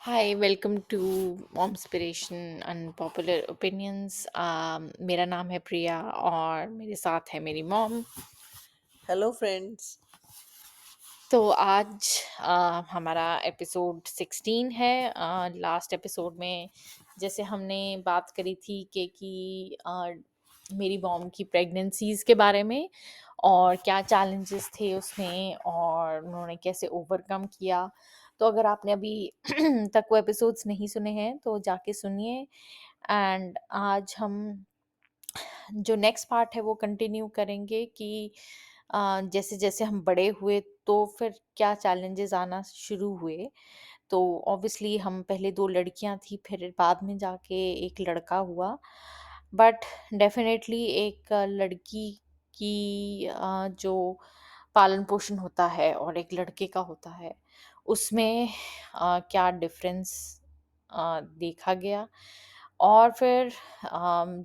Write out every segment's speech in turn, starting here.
Hi welcome to Momspiration unpopular opinions. मेरा नाम है प्रिया और मेरे साथ है मेरी मॉम। Hello friends. तो आज हमारा एपिसोड 16 है। लास्ट एपिसोड में जैसे हमने बात करी थी कि मेरी मॉम की प्रेगनेंसीज के बारे में और क्या चैलेंजेस थे उसमें और उन्होंने कैसे ओवरकम किया। तो अगर आपने अभी तक वो एपिसोड्स नहीं सुने हैं तो जाके सुनिए। एंड आज हम जो नेक्स्ट पार्ट है वो कंटिन्यू करेंगे कि जैसे जैसे हम बड़े हुए तो फिर क्या चैलेंजेस आना शुरू हुए। तो ऑब्वियसली हम पहले 2 लड़कियां थी, फिर बाद में जाके एक लड़का हुआ। बट डेफिनेटली एक लड़की की जो पालन पोषण होता है और एक लड़के का होता है उसमें क्या डिफरेंस देखा गया। और फिर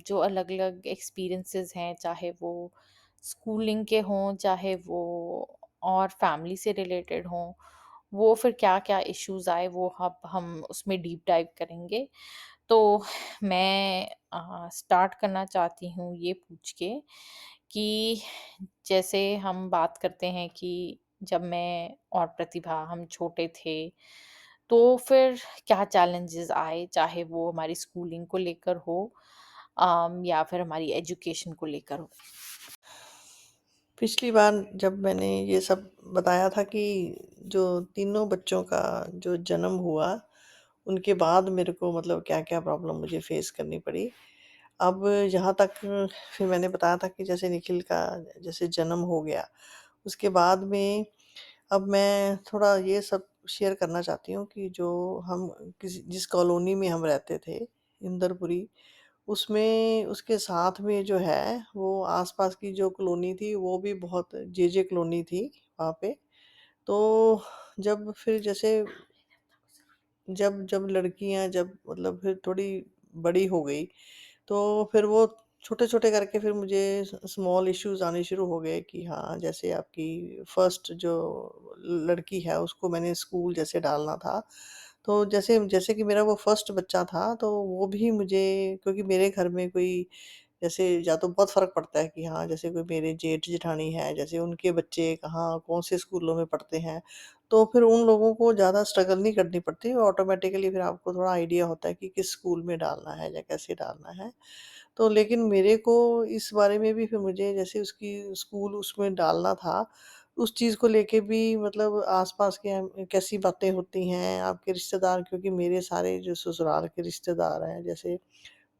जो अलग-अलग एक्सपीरियंसेस हैं, चाहे वो स्कूलिंग के हों, चाहे वो और फैमिली से रिलेटेड हों, वो फिर क्या-क्या इश्यूज़ आए, वो अब हम उसमें डीप डाइव करेंगे। तो मैं स्टार्ट करना चाहती हूँ ये पूछ के कि जैसे हम बात करते हैं कि जब मैं और प्रतिभा हम छोटे थे, तो फिर क्या चैलेंजेस आए, चाहे वो हमारी स्कूलिंग को लेकर हो या फिर हमारी एजुकेशन को लेकर हो। पिछली बार जब मैंने ये सब बताया था कि जो तीनों बच्चों का जो जन्म हुआ, उनके बाद मेरे को मतलब क्या-क्या प्रॉब्लम मुझे फेस करनी पड़ी। अब यहाँ तक फिर मैंने बताया था कि जैसे निखिल का जैसे जन्म हो गया, उसके बाद में अब मैं थोड़ा ये सब शेयर करना चाहती हूँ कि जो हम किसी जिस कॉलोनी में हम रहते थे, इंदरपुरी, उसमें उसके साथ में जो है, वो आस-पास की जो कॉलोनी थी, वो भी बहुत जेजे कॉलोनी थी वहाँ पे। तो जब फिर जैसे जब जब लड़कियाँ जब मतलब फिर थोड़ी बड़ी हो गई, तो फिर वो छोटे-छोटे करके फिर मुझे स्मॉल इश्यूज़ आने शुरू हो गए कि हाँ, जैसे आपकी फर्स्ट जो लड़की है, उसको मैंने स्कूल जैसे डालना था। तो जैसे जैसे कि मेरा वो फर्स्ट बच्चा था, तो वो भी मुझे क्योंकि मेरे घर में कोई जैसे या तो बहुत फ़र्क पड़ता है कि हाँ, जैसे कोई मेरे जेठ-जेठानी हैं, जैसे उनके बच्चे कहाँ कौन-से स्कूलों में पढ़ते हैं, तो फिर उन लोगों को ज़्यादा स्ट्रगल नहीं करनी पड़ती, ऑटोमैटिकली फिर आपको थोड़ा आइडिया होता है कि किस स्कूल में डालना है या कैसे डालना है। तो लेकिन मेरे को इस बारे में भी फिर मुझे जैसे उसकी स्कूल उसमें डालना था, उस चीज़ को लेके भी मतलब आस-पास के कैसी बातें होती हैं, आपके रिश्तेदार क्योंकि मेरे सारे जो ससुराल के रिश्तेदार हैं, जैसे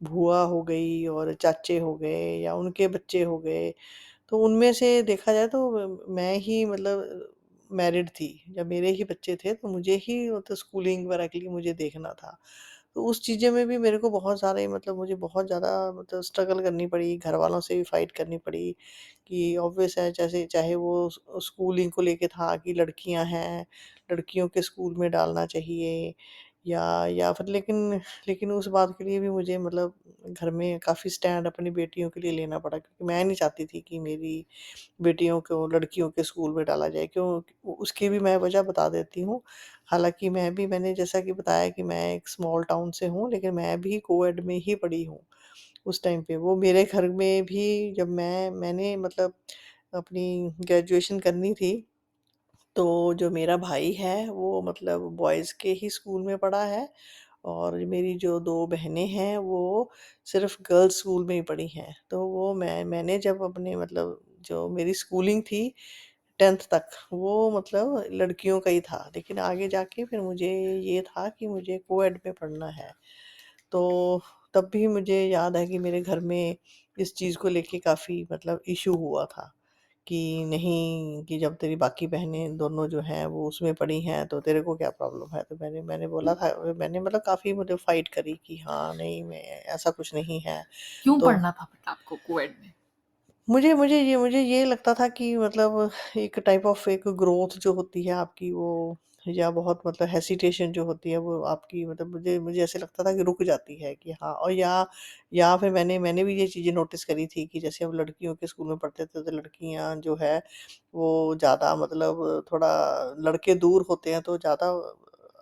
भूआ हो गई और चाचे हो गए या उनके बच्चे हो गए, तो उनमें से देखा जाए तो मैं ही मतलब मैरिड थी। जब मेरे ही बच्चे थे तो मुझे ही मतलब स्कूलिंग वगैरह के लिए मुझे देखना था। तो उस चीज़ें में भी मेरे को बहुत सारे मतलब मुझे बहुत ज़्यादा मतलब स्ट्रगल करनी पड़ी, घरवालों से भी फाइट करनी पड़ी कि ऑब्वियस है जैसे चाहे वो स्कूलिंग को लेके था कि लड़कियाँ हैं, लड़कियों के स्कूल में डालना चाहिए या फिर लेकिन लेकिन उस बात के लिए भी मुझे मतलब घर में काफ़ी स्टैंड अपनी बेटियों के लिए लेना पड़ा क्योंकि मैं नहीं चाहती थी कि मेरी बेटियों को लड़कियों के स्कूल में डाला जाए क्यों उसकी भी मैं वजह बता देती हूँ। हालाँकि मैंने जैसा कि बताया कि मैं एक स्मॉल टाउन से हूँ, लेकिन मैं भी कोएड में ही पढ़ी हूँ, उस टाइम पे। वो मेरे घर में भी जब मैंने मतलब अपनी ग्रेजुएशन करनी थी, तो जो मेरा भाई है, वो मतलब बॉयज़ के ही स्कूल में पढ़ा है और मेरी जो 2 बहनें हैं, वो सिर्फ़ गर्ल्स स्कूल में ही पढ़ी हैं। तो वो मैंने जब अपने मतलब जो मेरी स्कूलिंग थी 10th तक, वो मतलब लड़कियों का ही था। लेकिन आगे जाके फिर मुझे ये था कि मुझे कोएड में पढ़ना है। तो तब भी मुझे याद है कि मेरे घर में इस चीज़ को लेके काफ़ी मतलब इश्यू हुआ था कि नहीं कि जब तेरी बाकी बहनें दोनों जो हैं वो उसमें पढ़ी हैं तो तेरे को क्या प्रॉब्लम है? तो मैंने बोला था मैंने मतलब काफ़ी मतलब फाइट करी कि हाँ, नहीं मैं ऐसा कुछ नहीं है। क्यों तो पढ़ना था बट आपको कोएड में? मुझे ये लगता था कि मतलब एक टाइप ऑफ एक ग्रोथ जो होती है आपकी वो या बहुत मतलब हेसिटेशन जो होती है वो आपकी मतलब मुझे मुझे ऐसे लगता था कि रुक जाती है कि हाँ और या फिर मैंने भी ये चीज़ें नोटिस करी थी कि जैसे हम लड़कियों के स्कूल में पढ़ते थे तो लड़कियां जो है वो ज़्यादा मतलब थोड़ा लड़के दूर होते हैं तो ज़्यादा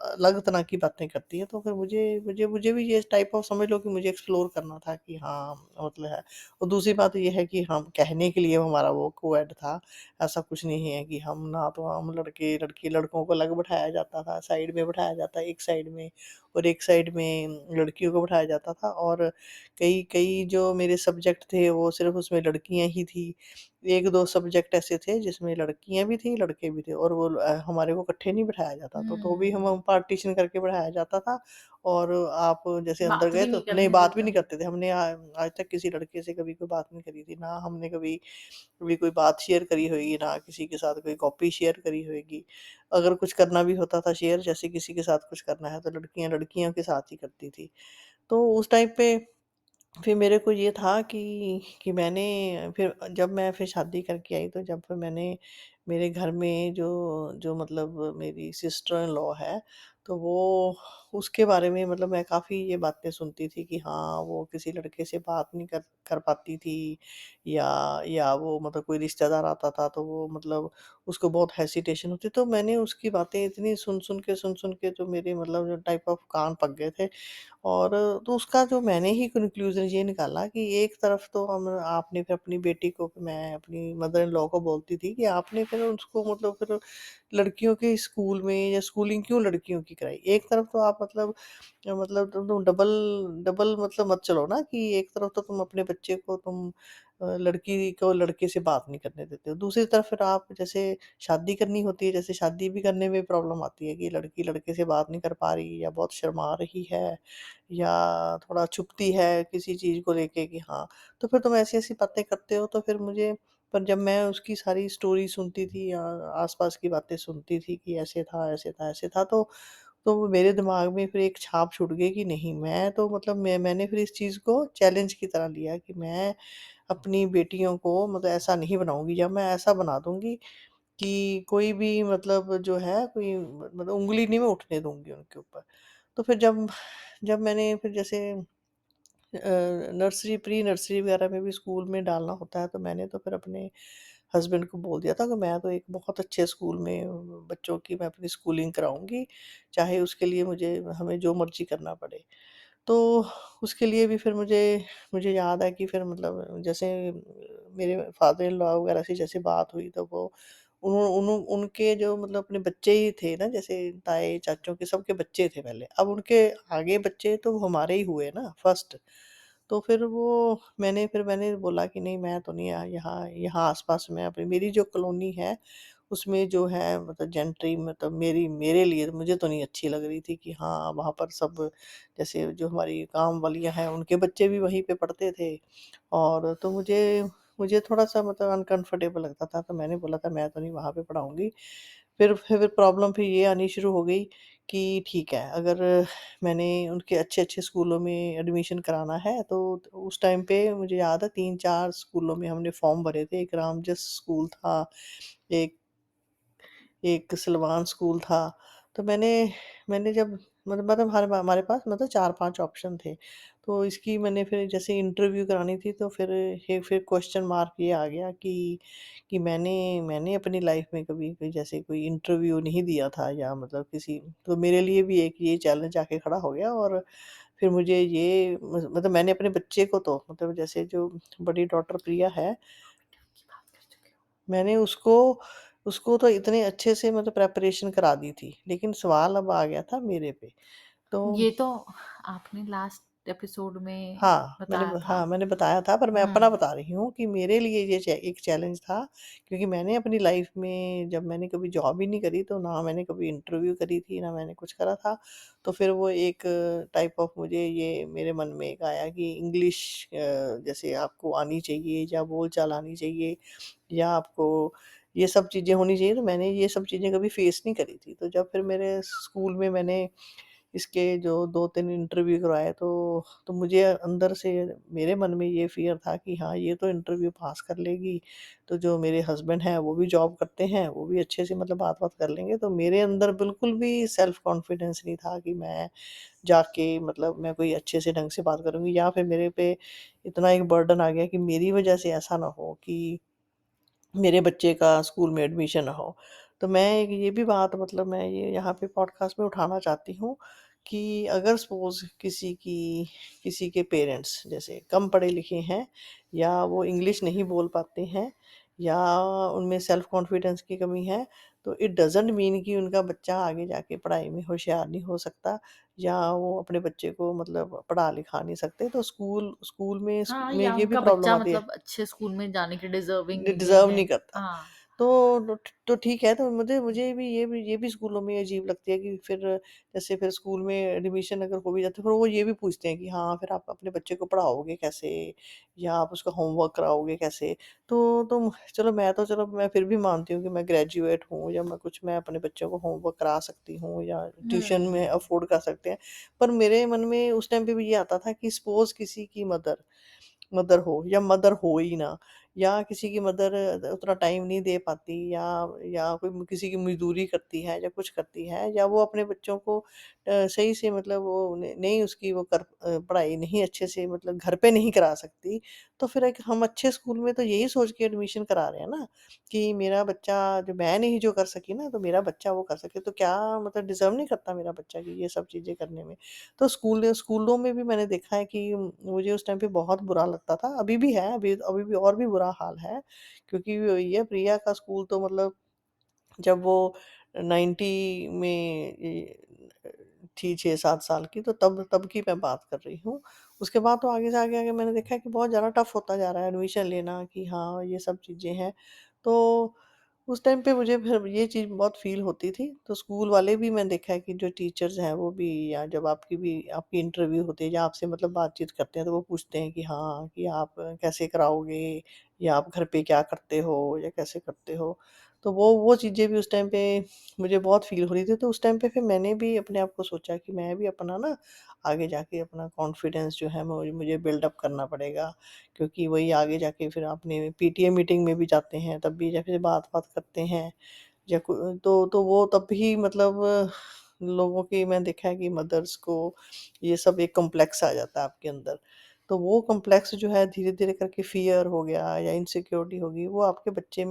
अलग तरह की बातें करती है, तो फिर मुझे भी ये टाइप ऑफ समझ लो कि मुझे एक्सप्लोर करना था कि हाँ, मतलब है। और दूसरी बात ये है कि हम कहने के लिए हमारा वो कोएड था, ऐसा कुछ नहीं है कि हम ना तो हम लड़के-लड़की लड़कों को अलग बैठाया जाता था, साइड में बैठाया जाता एक साइड में और एक साइड में लड़कियों को बैठाया जाता था और कई कई जो मेरे सब्जेक्ट थे वो सिर्फ़ उसमें लड़कियाँ ही थी। 1-2 सब्जेक्ट ऐसे थे जिसमें लड़कियाँ भी थी, लड़के भी थे और वो हमारे को इकट्ठे नहीं बिठाया जाता था, तो भी हम हुँ, पार्टीशन करके बिठाया जाता था और आप जैसे अंदर बात गए भी तो नहीं नहीं करने बात भी देते। नहीं करते थे। हमने आज तक किसी लड़के से कभी कोई बात नहीं करी थी, ना हमने कभी कभी कोई बात शेयर करी होएगी, ना किसी के साथ कोई कॉपी शेयर करी होएगी। अगर कुछ करना भी होता था शेयर जैसे किसी के साथ कुछ करना है तो लड़कियाँ लड़कियों के साथ ही करती थी। तो उस टाइम पे फिर मेरे को ये था कि मैंने फिर जब मैं फिर शादी करके आई तो जब फिर मैंने मेरे घर में जो मतलब मेरी सिस्टर इन लॉ है, तो वो उसके बारे में मतलब मैं काफ़ी ये बातें सुनती थी कि हाँ, वो किसी लड़के से बात नहीं कर कर पाती थी या वो मतलब कोई रिश्तेदार आता था तो वो मतलब उसको बहुत हेसिटेशन होती। तो मैंने उसकी बातें इतनी सुन-सुन के तो मेरे मतलब जो टाइप ऑफ कान पक गए थे और तो उसका जो मैंने ही कन्क्लूज़न ये निकाला कि एक तरफ तो हम आपने फिर अपनी बेटी को मैं अपनी मदर इन लॉ को बोलती थी कि आपने फिर उसको मतलब फिर लड़कियों के स्कूल में या स्कूलिंग क्यों लड़कियों की कराई? एक तरफ तो आप मतलब तुम डबल डबल मतलब मत चलो ना कि एक तरफ तो तुम अपने बच्चे को तुम लड़की को लड़के से बात नहीं करने देते हो। दूसरी तरफ फिर आप जैसे शादी करनी होती है, जैसे शादी भी करने में प्रॉब्लम आती है कि लड़की लड़के से बात नहीं कर पा रही या बहुत शर्मा रही है या थोड़ा छुपती है किसी चीज़ को लेके कि हाँ, तो फिर तुम ऐसी-ऐसी बातें करते हो तो फिर मुझे पर जब मैं उसकी सारी स्टोरी सुनती थी आस-पास की बातें सुनती थी कि ऐसे था, ऐसे था, ऐसे था तो वो मेरे दिमाग में फिर एक छाप छूट गई कि नहीं मैं तो मतलब मैंने फिर इस चीज़ को चैलेंज की तरह लिया कि मैं अपनी बेटियों को मतलब ऐसा नहीं बनाऊँगी या मैं ऐसा बना दूँगी कि कोई भी मतलब जो है कोई मतलब उँगली नहीं मैं उठने दूँगी उनके ऊपर। तो फिर जब जब मैंने फिर जैसे नर्सरी प्री नर्सरी वगैरह में भी स्कूल में डालना होता है तो मैंने तो फिर अपने हस्बैंड को बोल दिया था कि मैं तो एक बहुत अच्छे स्कूल में बच्चों की मैं अपनी स्कूलिंग कराऊँगी, चाहे उसके लिए मुझे हमें जो मर्ज़ी करना पड़े। तो उसके लिए भी फिर मुझे मुझे याद है कि फिर मतलब जैसे मेरे फादर इन लॉ वगैरह से जैसे बात हुई तो वो उनके जो मतलब अपने बच्चे ही थे ना जैसे ताए चाचों के सबके बच्चे थे पहले अब उनके आगे बच्चे तो हमारे ही हुए ना फर्स्ट तो फिर वो मैंने बोला कि नहीं मैं तो नहीं यहाँ यहाँ आसपास में अपनी मेरी जो कॉलोनी है उसमें जो है मतलब जेंट्री मतलब मेरे लिए मुझे तो नहीं अच्छी लग रही थी कि हाँ वहाँ पर सब जैसे जो हमारी काम वालियाँ हैं उनके बच्चे भी वहीं पे पढ़ते थे और तो मुझे मुझे थोड़ा-सा मतलब अनकम्फ़र्टेबल लगता था, तो मैंने बोला था मैं तो नहीं वहाँ पे पढ़ाऊँगी। फिर प्रॉब्लम फिर ये आनी शुरू हो गई कि ठीक है, अगर मैंने उनके अच्छे-अच्छे स्कूलों में एडमिशन कराना है तो उस टाइम पे मुझे याद है 3-4 स्कूलों में हमने फॉर्म भरे थे। एक रामजस स्कूल था, एक एक सिलवान स्कूल था। तो मैंने जब मतलब हमारे पास मतलब 4-5 ऑप्शन थे। तो इसकी मैंने फिर जैसे इंटरव्यू करानी थी तो फिर क्वेश्चन मार्क ये आ गया कि मैंने अपनी लाइफ़ में कभी कोई जैसे कोई इंटरव्यू नहीं दिया था या मतलब किसी तो मेरे लिए भी एक ये चैलेंज आके खड़ा हो गया और फिर मुझे ये मतलब मैंने अपने बच्चे को तो मतलब जैसे जो बड़ी डॉटर प्रिया है मैंने उसको उसको तो इतने अच्छे से मतलब प्रिपरेशन करा दी थी, लेकिन सवाल अब आ गया था मेरे पे। तो ये तो आपने लास्ट एपिसोड में बताया था। हाँ, मैंने बताया था पर मैं अपना हुँ, बता रही हूँ कि मेरे लिए ये एक चैलेंज था क्योंकि मैंने अपनी लाइफ़ में जब मैंने कभी जॉब ही नहीं करी तो ना मैंने कभी इंटरव्यू करी थी, ना मैंने कुछ करा था। तो फिर वो एक टाइप ऑफ मुझे ये मेरे मन में एक आया कि इंग्लिश जैसे आपको आनी चाहिए या बोल-चाल आनी चाहिए या आपको ये सब चीज़ें होनी चाहिए, तो मैंने ये सब चीज़ें कभी फेस नहीं करी थी। तो जब फिर मेरे स्कूल में मैंने इसके जो 2-3 इंटरव्यू करवाए तो मुझे अंदर से मेरे मन में ये फ़ियर था कि हाँ, ये तो इंटरव्यू पास कर लेगी, तो जो मेरे हस्बैंड हैं वो भी जॉब करते हैं, वो भी अच्छे से मतलब बात-वात कर लेंगे। तो मेरे अंदर बिल्कुल भी सेल्फ कॉन्फिडेंस नहीं था कि मैं जाके मतलब मैं कोई अच्छे से ढंग से बात करूँगी या फिर मेरे पे इतना एक बर्डन आ गया कि मेरी वज़ह से ऐसा ना हो कि मेरे बच्चे का स्कूल में एडमिशन ना हो। तो मैं एक ये भी बात मतलब मैं ये यहाँ पे पॉडकास्ट में उठाना चाहती हूँ कि अगर सपोज़ किसी के पेरेंट्स जैसे कम पढ़े-लिखे हैं या वो इंग्लिश नहीं बोल पाते हैं या उनमें सेल्फ कॉन्फिडेंस की कमी है, तो इट डज़न्ट मीन कि उनका बच्चा आगे जाके पढ़ाई में होशियार नहीं हो सकता या वो अपने बच्चे को मतलब पढ़ा-लिखा नहीं सकते। तो स्कूल स्कूल में हाँ, में या ये भी उनका प्रॉब्लम बच्चा आती है। मतलब अच्छे स्कूल में जाने के डिज़र्विंग नहीं डिज़र्व है। नहीं करता। हाँ। तो तो ठीक है, तो मुझे भी ये भी स्कूलों में अजीब लगती है कि फिर जैसे फिर स्कूल में एडमिशन अगर हो भी जाता है, फिर वो ये भी पूछते हैं कि हाँ, फिर आप अपने बच्चे को पढ़ाओगे कैसे? या आप उसका होमवर्क कराओगे कैसे? चलो मैं फिर भी मानती हूँ कि मैं ग्रेजुएट हूँ या मैं अपने बच्चों को होमवर्क करा सकती हूँ या ट्यूशन में हुँ। अफ़ोर्ड कर सकते हैं। पर मेरे मन में उस टाइम पे भी ये आता था कि सपोज़ किसी की मदर मदर हो या मदर हो ही ना या किसी की मदर उतना टाइम नहीं दे पाती या कोई किसी की मज़दूरी करती है या कुछ करती है या वो अपने बच्चों को सही से मतलब वो नहीं उसकी वो पढ़ाई नहीं अच्छे से मतलब घर पे नहीं करा सकती, तो फिर एक हम अच्छे स्कूल में तो यही सोच के एडमिशन करा रहे हैं ना, कि मेरा बच्चा जो मैं नहीं जो कर सकी ना, तो मेरा बच्चा वो कर सके। तो क्या मतलब डिज़र्व नहीं करता मेरा बच्चा कि ये सब चीज़ें करने में? तो स्कूलों में भी मैंने देखा है कि मुझे उस टाइम पे बहुत बुरा लगता था, अभी भी है, अभी भी और भी बुरा हाल है, क्योंकि ये प्रिया का स्कूल तो मतलब जब वो 90 में थी 6-7 साल की, तो तब तब की मैं बात कर रही हूँ। उसके बाद तो आगे से आगे मैंने देखा है कि बहुत ज़्यादा टफ़ होता जा रहा है एडमिशन लेना कि हाँ, ये सब चीज़ें हैं। तो उस टाइम पे मुझे फिर ये चीज़ बहुत फ़ील होती थी, तो स्कूल वाले भी मैंने देखा है कि जो टीचर्स हैं वो भी या जब आपकी इंटरव्यू होती है या आपसे मतलब बातचीत करते हैं, तो वो पूछते हैं कि हाँ, कि आप कैसे कराओगे या आप घर पे क्या करते हो या कैसे करते हो? तो वो चीज़ें भी उस टाइम पे मुझे बहुत फ़ील हो रही थी, तो उस टाइम पे फिर मैंने भी अपने आप को सोचा कि मैं भी अपना ना आगे जाके अपना कॉन्फिडेंस जो है मुझे बिल्ड अप करना पड़ेगा। क्योंकि वही आगे जाके फिर आपने पीटीए मीटिंग में भी जाते हैं, तब भी जैसे बात-वात करते हैं या तो वो तब भी मतलब लोगों की मैं देखा है कि मदर्स को ये सब एक कॉम्प्लेक्स आ जाता है आपके अंदर। तो वो कॉम्प्लेक्स जो है धीरे-धीरे करके फ़ियर हो गया या इनसिक्योरिटी हो गई, वो आपके बच्चे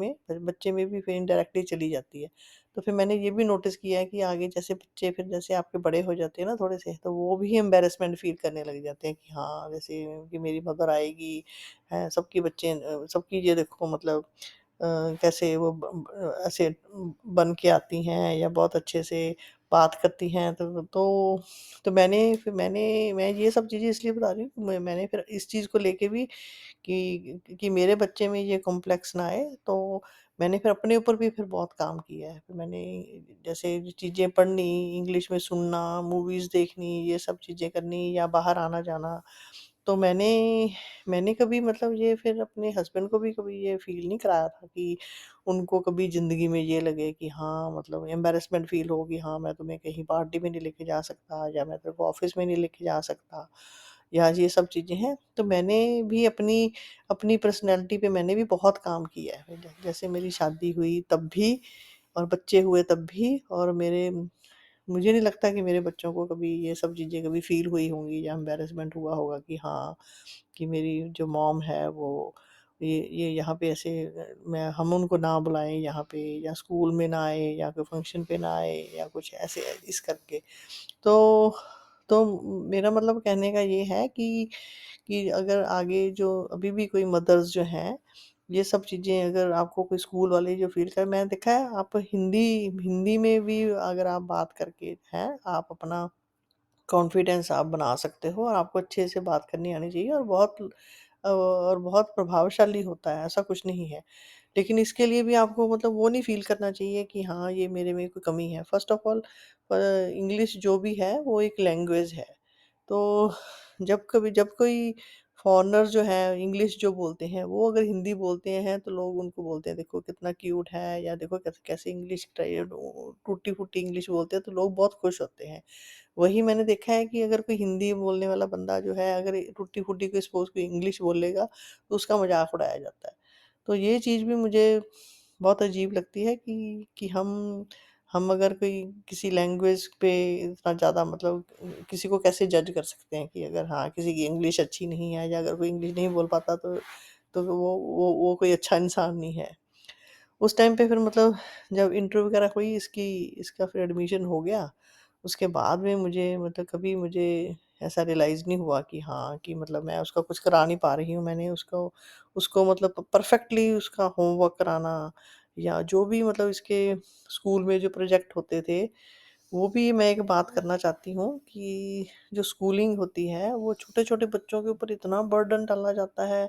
में भी फिर इनडायरेक्टली चली जाती है। तो फिर मैंने ये भी नोटिस किया है कि आगे जैसे बच्चे फिर जैसे आपके बड़े हो जाते हैं ना थोड़े से, तो वो भी एम्बैरेसमेंट फ़ील करने लग जाते हैं कि हाँ, जैसे कि मेरी मदर आएगी, हैं, सबकी ये देखो मतलब कैसे वो ऐसे बन के आती हैं या बहुत अच्छे से बात करती हैं। तो मैं ये सब चीज़ें इसलिए बता रही हूँ, मैंने फिर इस चीज़ को लेके भी कि मेरे बच्चे में ये कॉम्प्लेक्स ना आए, तो मैंने फिर अपने ऊपर भी फिर बहुत काम किया है। फिर मैंने जैसे चीज़ें पढ़नी, इंग्लिश में सुनना, मूवीज़ देखनी, ये सब चीज़ें करनी या बाहर आना-जाना। तो मैंने कभी मतलब ये फिर अपने हस्बैंड को भी कभी ये फ़ील नहीं कराया था कि उनको कभी ज़िंदगी में ये लगे कि हाँ, मतलब एम्बैरेसमेंट फ़ील हो कि हाँ, मैं तुम्हें कहीं पार्टी में नहीं लेके जा सकता या मैं तेरे को ऑफ़िस में नहीं लेके जा सकता या ये सब चीज़ें हैं। तो मैंने भी अपनी अपनी पर्सनैलिटी पे मैंने भी बहुत काम किया है। जैसे मेरी शादी हुई तब भी और बच्चे हुए तब भी और मुझे नहीं लगता कि मेरे बच्चों को कभी ये सब चीज़ें कभी फ़ील हुई होंगी या एम्बैरेसमेंट हुआ होगा कि हाँ, कि मेरी जो मॉम है वो ये यहाँ पे ऐसे मैं हम उनको ना बुलाएँ यहाँ पे या स्कूल में ना आए या कोई फंक्शन पे ना आए या कुछ ऐसे इस करके। तो तो मेरा मतलब कहने का ये है कि अगर आगे जो अभी भी कोई मदर्स जो हैं, ये सब चीज़ें अगर आपको कोई स्कूल वाले जो फ़ील कर मैंने देखा है आप हिंदी हिंदी में भी अगर आप बात करके हैं, आप अपना कॉन्फिडेंस आप बना सकते हो और आपको अच्छे से बात करनी आनी चाहिए और बहुत प्रभावशाली होता है, ऐसा कुछ नहीं है। लेकिन इसके लिए भी आपको मतलब वो नहीं फ़ील करना चाहिए कि हाँ, ये मेरे में कोई कमी है। फ़र्स्ट ऑफ़ ऑल इंग्लिश जो भी है वो एक लैंग्वेज है। तो जब कोई फ़ॉरेनर जो है इंग्लिश जो बोलते हैं, वो अगर हिंदी बोलते हैं तो लोग उनको बोलते हैं देखो कितना क्यूट है या देखो कैसे कैसे इंग्लिश टूटी-फूटी इंग्लिश बोलते हैं तो लोग बहुत खुश होते हैं। वही मैंने देखा है कि अगर कोई हिंदी बोलने वाला बंदा जो है अगर टूटी-फूटी कोई सपोज़ कोई इंग्लिश बोलेगा, तो उसका मज़ाक उड़ाया जाता है। तो ये चीज़ भी मुझे बहुत अजीब लगती है कि हम अगर कोई किसी लैंग्वेज पे इतना ज़्यादा मतलब किसी को कैसे जज कर सकते हैं कि अगर हाँ, किसी की इंग्लिश अच्छी नहीं है या अगर कोई इंग्लिश नहीं बोल पाता तो वो कोई अच्छा इंसान नहीं है। उस टाइम पे फिर मतलब जब इंटरव्यू वगैरह हुई इसकी, इसका फिर एडमिशन हो गया। उसके बाद में मुझे मतलब कभी मुझे ऐसा रियलाइज़ नहीं हुआ कि हाँ, कि मतलब मैं उसका कुछ करा नहीं पा रही हूँ। मैंने उसको उसको मतलब परफ़ेक्टली उसका होमवर्क कराना या जो भी मतलब इसके स्कूल में जो प्रोजेक्ट होते थे, वो भी मैं एक बात करना चाहती हूँ कि जो स्कूलिंग होती है, वो छोटे-छोटे बच्चों के ऊपर इतना बर्डन डाला जाता है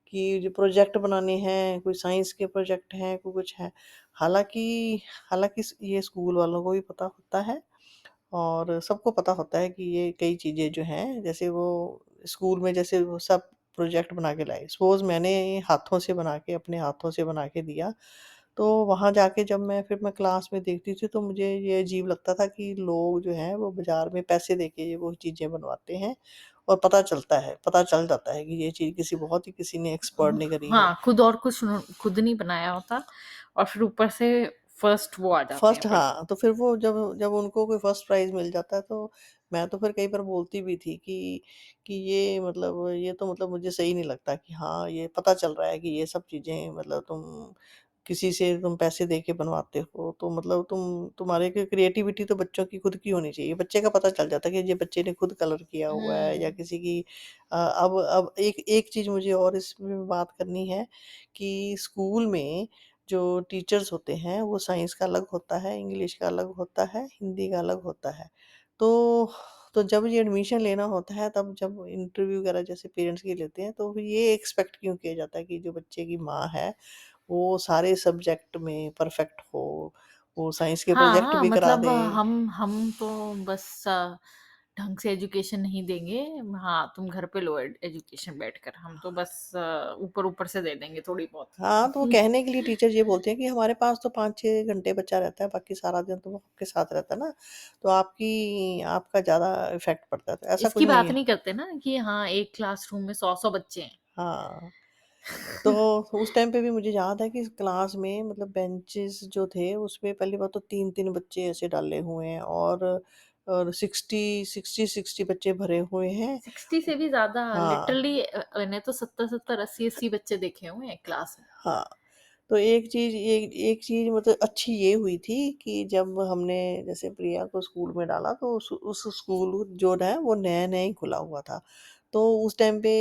कि जो प्रोजेक्ट बनाने हैं, कोई साइंस के प्रोजेक्ट हैं, कोई कुछ है। हालाँकि हालाँकि ये स्कूल वालों को भी पता होता है और सबको पता होता है कि ये कई चीज़ें जो हैं, जैसे वो स्कूल में जैसे वो सब प्रोजेक्ट बना के लाए। सपोज़ मैंने हाथों से बना के अपने हाथों से बना के दिया, तो वहाँ जाके जब मैं क्लास में देखती थी तो मुझे ये अजीब लगता था कि लोग जो हैं वो बाज़ार में पैसे देके वो चीज़ें बनवाते हैं और पता चल जाता है कि ये चीज़ किसी ने एक्सपर्ट ने करी है। हाँ, खुद और कुछ खुद नहीं बनाया होता और फिर ऊपर से फर्स्ट वो आ जाते हैं फर्स्ट हाँ, तो फिर वो जब जब उनको कोई फर्स्ट प्राइज़ मिल जाता है तो मैं तो फिर कई बार बोलती भी थी कि ये मतलब ये तो मतलब मुझे सही नहीं लगता कि हाँ, ये पता चल रहा है कि ये सब चीज़ें मतलब तुम किसी से तुम पैसे दे के बनवाते हो, तो मतलब तुम्हारे की क्रिएटिविटी तो बच्चों की खुद की होनी चाहिए। बच्चे का पता चल जाता है कि ये बच्चे ने खुद कलर किया हुआ है या हुँ। किसी की अब एक एक चीज़ मुझे और इसमें बात करनी है कि स्कूल में जो टीचर्स होते हैं, वो साइंस का अलग होता है, इंग्लिश का अलग होता है, हिंदी का अलग होता है। तो तो जब ये एडमिशन लेना होता है, तब जब इंटरव्यू वगैरह जैसे पेरेंट्स की लेते हैं, तो फिर ये एक्सपेक्ट क्यों किया जाता है कि जो बच्चे की माँ है, वो सारे सब्जेक्ट में परफेक्ट हो, वो साइंस के प्रोजेक्ट हाँ, भी करा मतलब दे। हम तो बस ढंग से एजुकेशन नहीं देंगे। हाँ, तुम घर पे लो एजुकेशन बैठकर, हम तो बस ऊपर-ऊपर से दे देंगे थोड़ी बहुत। हाँ, तो वो कहने के लिए टीचर ये बोलते हैं कि हमारे पास तो 5-6 घंटे बच्चा रहता है, बाकी सारा दिन तो वो आपके साथ रहता है ना, तो आपका ज़्यादा इफ़ेक्ट पड़ता है, तो ऐसा कुछ इसकी नहीं बात है। नहीं करते ना कि हाँ, एक क्लासरूम में 100-100 बच्चे हैं। हाँ। तो उस टाइम पे भी मुझे याद है कि क्लास में मतलब बेंचेस जो थे उसमें पहली बात तो 3-3 बच्चे ऐसे डाले हुए हैं और 60 बच्चे भरे हुए हैं। 60 से भी ज़्यादा हाँ, लिटरली मैंने तो 70-70, 80-80 बच्चे देखे हुए हैं क्लास में। हाँ। तो एक चीज़ मतलब अच्छी ये हुई थी कि जब हमने जैसे प्रिया को स्कूल में डाला तो उस स्कूल जो है वो नया-नया ही खुला हुआ था। तो उस टाइम पे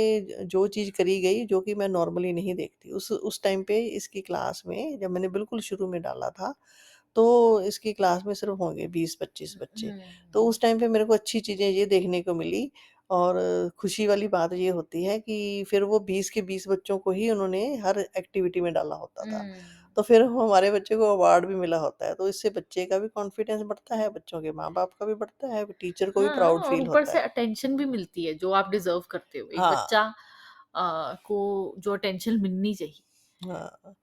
जो चीज़ करी गई जो कि मैं नॉर्मली नहीं देखती, उस टाइम पे इसकी क्लास में जब मैंने बिल्कुल शुरू में डाला था, तो इसकी क्लास में सिर्फ़ होंगे 20-25 बच्चे। हुँ। तो उस टाइम पे मेरे को अच्छी चीज़ें ये देखने को मिली और खुशी वाली बात ये होती है कि फिर वो 20 के 20 बच्चों को ही उन्होंने हर एक्टिविटी में डाला होता था। हुँ। तो फिर हमारे बच्चे को अवार्ड भी मिला होता है, तो इससे बच्चे का भी कॉन्फिडेंस बढ़ता है, बच्चों के माँ-बाप का भी बढ़ता है, टीचर को भी हाँ, प्राउड और फ़ील ऊपर होता से है। अटेंशन भी मिलती है जो आप डिज़र्व करते हो। एक हाँ, बच्चा को जो अटेंशन मिलनी चाहिए। हाँ।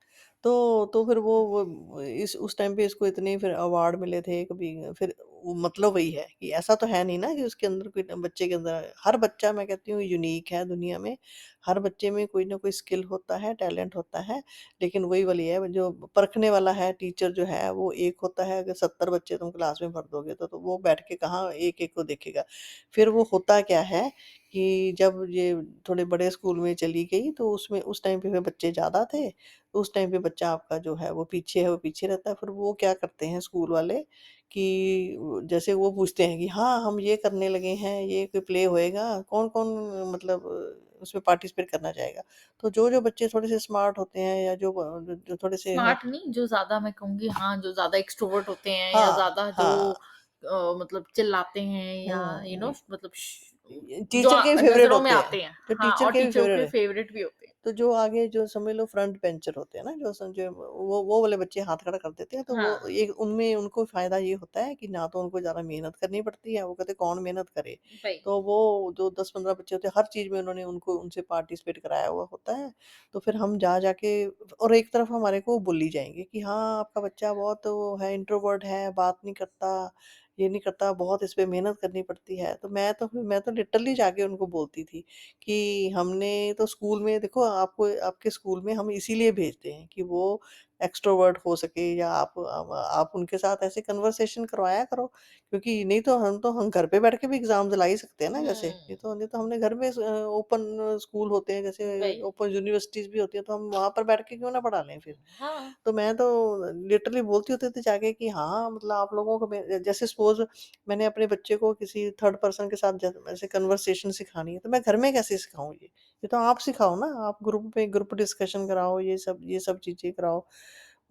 तो फिर वो इस उस टाइम पे इसको इतने फिर अवार्ड मिले थे कभी फिर वो मतलब वही है कि ऐसा तो है नहीं ना कि उसके अंदर कोई बच्चे के अंदर हर बच्चा मैं कहती हूँ यूनिक है दुनिया में। हर बच्चे में कोई ना कोई स्किल होता है, टैलेंट होता है। लेकिन वही वाली है जो परखने वाला है टीचर जो है वो एक होता है अगर 70 बच्चे तुम क्लास में भर दोगे तो वो बैठ के कहाँ एक-एक को देखेगा। फिर वो होता क्या है कि जब ये थोड़े बड़े स्कूल में चली गई तो उसमें उस टाइम पे बच्चे ज़्यादा थे तो उस टाइम पे बच्चा आपका जो है वो पीछे रहता है। फिर वो क्या करते हैं स्कूल वाले कि जैसे वो पूछते हैं कि हाँ, हम ये करने लगे हैं, ये कोई प्ले होएगा? कौन-कौन मतलब उसमें पार्टिसिपेट करना चाहेगा? तो जो-जो बच्चे थोड़े से स्मार्ट होते हैं या जो थोड़े से स्मार्ट नहीं, जो ज़्यादा मैं कहूँगी हाँ, जो ज़्यादा एक्सट्रोवर्ट होते हैं या हाँ, ज़्यादा जो हाँ। मतलब चिल्लाते हैं या हुँ, मतलब जो टीचर के भी फेवरेट नज़रों में होते हैं, आते हैं। जो हाँ, टीचर और के भी टीचरों फेवरेट के है। फेवरेट भी होते हैं। तो जो आगे जो समझ लो फ्रंट बेंचर होते हैं ना, जो समझो वो वाले बच्चे हाथ खड़ा कर देते हैं, तो वो हाँ, एक उनमें उनको फ़ायदा ये होता है कि ना तो उनको ज़्यादा मेहनत करनी पड़ती है, वो कहते हैं कौन मेहनत करे। वही। तो वो जो 10-15 बच्चे होते हैं, हर चीज़ में उन्होंने उनको उनसे पार्टिसिपेट कराया हुआ होता है। तो फिर हम जा के और एक तरफ हमारे को बुली जाएँगे कि हाँ, आपका बच्चा बहुत वो है इंट्रोवर्ट है, बात नहीं करता, ये नहीं करता, बहुत इस पे मेहनत करनी पड़ती है। तो मैं तो लिटरली जाके उनको बोलती थी कि हमने तो स्कूल में देखो आपको आपके स्कूल में हम इसीलिए भेजते हैं कि वो एक्सट्रोवर्ट हो सके, या आप उनके साथ ऐसे कन्वर्सेशन करवाया करो। क्योंकि नहीं तो हम घर पे बैठ के भी एग्ज़ाम दिला ही सकते हैं ना जैसे, हुँ, नहीं तो हमने घर में ओपन स्कूल होते हैं, जैसे वही। ओपन यूनिवर्सिटीज़ भी होती हैं, तो हम वहाँ पर बैठ के क्यों ना पढ़ा लें फिर। हाँ, तो मैं तो लिटरली बोलती होती थी जाके कि हाँ, मतलब आप लोगों को मैं जैसे सपोज़ मैंने अपने बच्चे को किसी थर्ड पर्सन के साथ ऐसे कन्वर्सेशन सिखानी है, तो मैं घर में कैसे सिखाऊँ ये? ये तो आप सिखाओ ना, आप ग्रुप डिस्कशन कराओ, ये सब चीज़ें कराओ।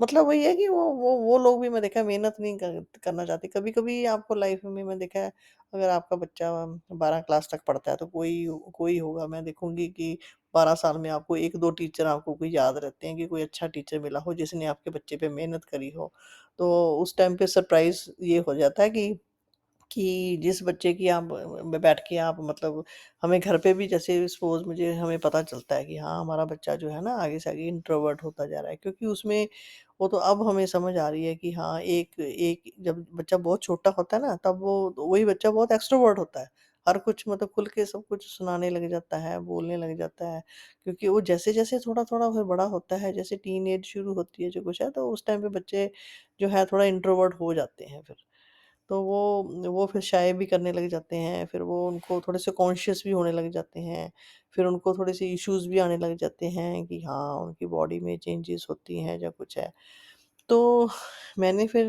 मतलब वही है कि वो लोग भी मैं देखा है मेहनत नहीं करना चाहते। कभी-कभी आपको लाइफ़ में मैं देखा है, अगर आपका बच्चा 12 क्लास तक पढ़ता है, तो कोई कोई होगा, मैं देखूँगी कि 12 साल में आपको 1-2 टीचर आपको कोई याद रहते हैं कि कोई अच्छा टीचर मिला हो जिसने आपके बच्चे पे मेहनत करी हो। तो उस टाइम पे सरप्राइज़ ये हो जाता है कि जिस बच्चे की आप बैठ के आप मतलब हमें घर पे भी जैसे सपोज़ मुझे हमें पता चलता है कि हाँ, हमारा बच्चा जो है ना आगे से आगे इंट्रोवर्ट होता जा रहा है, क्योंकि उसमें वो तो अब हमें समझ आ रही है कि हाँ, एक एक जब बच्चा बहुत छोटा होता है ना, तब वो वही बच्चा बहुत एक्स्ट्रोवर्ट होता है। हर कुछ मतलब खुल के सब कुछ सुनाने लग जाता है, बोलने लग जाता है, क्योंकि वो जैसे-जैसे थोड़ा-थोड़ा फिर बड़ा होता है, जैसे टीनेज शुरू होती है जो कुछ है, तो उस टाइम पे बच्चे जो है थोड़ा इंट्रोवर्ट हो जाते हैं फिर। तो वो फिर शाय भी करने लग जाते हैं, फिर वो उनको थोड़े-से कॉन्शियस भी होने लग जाते हैं, फिर उनको थोड़े-से इश्यूज़ भी आने लग जाते हैं कि हाँ, उनकी बॉडी में चेंजेज़ होती हैं या कुछ है। तो मैंने फिर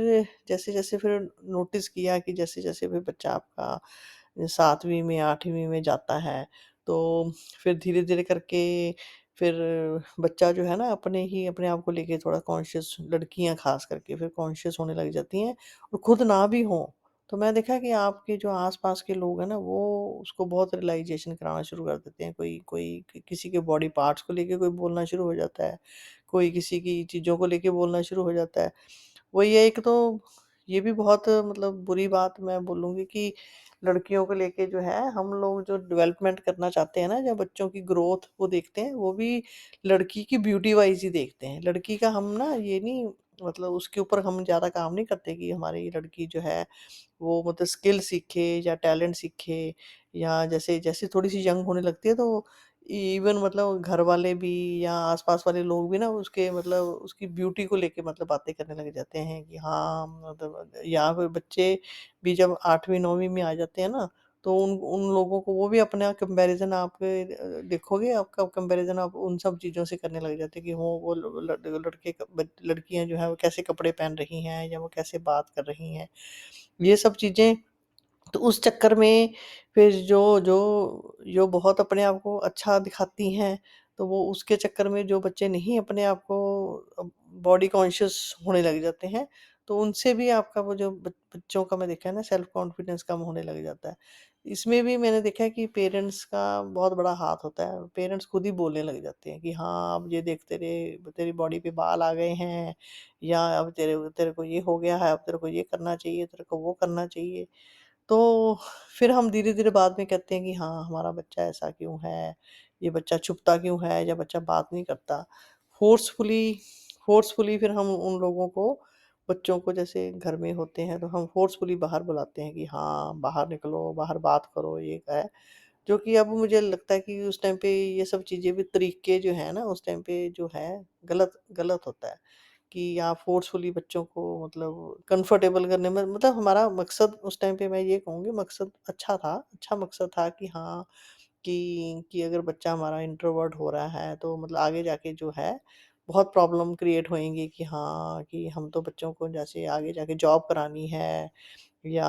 जैसे-जैसे फिर नोटिस किया कि जैसे-जैसे फिर बच्चा आपका 7वीं में, 8वीं में जाता है, तो फिर धीरे-धीरे करके फिर बच्चा जो है ना अपने आप को लेके थोड़ा कॉन्शियस, लड़कियाँ ख़ास करके फिर कॉन्शियस होने लग जाती हैं, और खुद ना भी हों, तो मैं देखा कि आपके जो आस-पास के लोग हैं ना, वो उसको बहुत रियलाइज़ेशन कराना शुरू कर देते हैं। कोई कोई किसी के बॉडी पार्ट्स को लेके कोई बोलना शुरू हो जाता है, कोई किसी की चीज़ों को लेके बोलना शुरू हो जाता है। वही है, एक तो ये भी बहुत मतलब बुरी बात मैं बोलूँगी कि लड़कियों को लेके जो है हम लोग जो डेवलपमेंट करना चाहते हैं ना, या बच्चों की ग्रोथ वो देखते हैं, वो भी लड़की की ब्यूटी वाइज़ ही देखते हैं। लड़की का हम ना ये नहीं, मतलब उसके ऊपर हम ज़्यादा काम नहीं करते कि हमारी लड़की जो है वो मतलब स्किल सीखे या टैलेंट सीखे, या जैसे जैसे थोड़ी-सी यंग होने लगती है, तो इवन मतलब घर वाले भी या आस-पास वाले लोग भी ना उसके मतलब उसकी ब्यूटी को लेके मतलब बातें करने लग जाते हैं कि हाँ, मतलब या फिर बच्चे भी जब 8वीं 9वीं में आ जाते हैं ना, तो उन उन लोगों को वो भी अपना कंपैरिज़न आप देखोगे, आपका कंपैरिज़न आप उन सब चीज़ों से करने लग जाते हैं कि वो लड़के लड़कियाँ जो हैं वो कैसे कपड़े पहन रही हैं या वो कैसे बात कर रही हैं। ये सब चीज़ें, तो उस चक्कर में फिर जो बहुत अपने आप को अच्छा दिखाती हैं, तो वो उसके चक्कर में जो बच्चे नहीं अपने आप को बॉडी कॉन्शियस होने लग जाते हैं, तो उनसे भी आपका वो जो बच्चों का मैं देखा है ना सेल्फ कॉन्फिडेंस कम होने लग जाता है। इसमें भी मैंने देखा है कि पेरेंट्स का बहुत बड़ा हाथ होता है। पेरेंट्स खुद ही बोलने लग जाते हैं कि हाँ, अब ये देख तेरी बॉडी पे बाल आ गए हैं, या अब तेरे तेरे को ये हो गया है, अब तेरे को ये करना चाहिए, तेरे को वो करना चाहिए। तो फिर हम धीरे-धीरे बाद में कहते हैं कि हाँ, हमारा बच्चा ऐसा क्यों है? ये बच्चा छुपता क्यों है या बच्चा बात नहीं करता? फ़ोर्सफुली फ़ोर्सफुली फिर हम उन लोगों को, बच्चों को जैसे घर में होते हैं, तो हम फ़ोर्सफुली बाहर बुलाते हैं कि हाँ, बाहर निकलो, बाहर बात करो, ये है। जो कि अब मुझे लगता है कि उस टाइम पे ये सब चीज़ें भी तरीके जो हैं ना, उस टाइम पे जो है गलत गलत होता है। कि आप फ़ोर्सफुली बच्चों को मतलब कंफर्टेबल करने में, मतलब हमारा मकसद उस टाइम पे मैं ये कहूँगी मकसद अच्छा था। अच्छा मकसद था कि हाँ, कि अगर बच्चा हमारा इंट्रोवर्ट हो रहा है, तो मतलब आगे जाके जो है बहुत प्रॉब्लम क्रिएट होएँगी कि हाँ, कि हम तो बच्चों को जैसे आगे जाके जॉब करानी है, या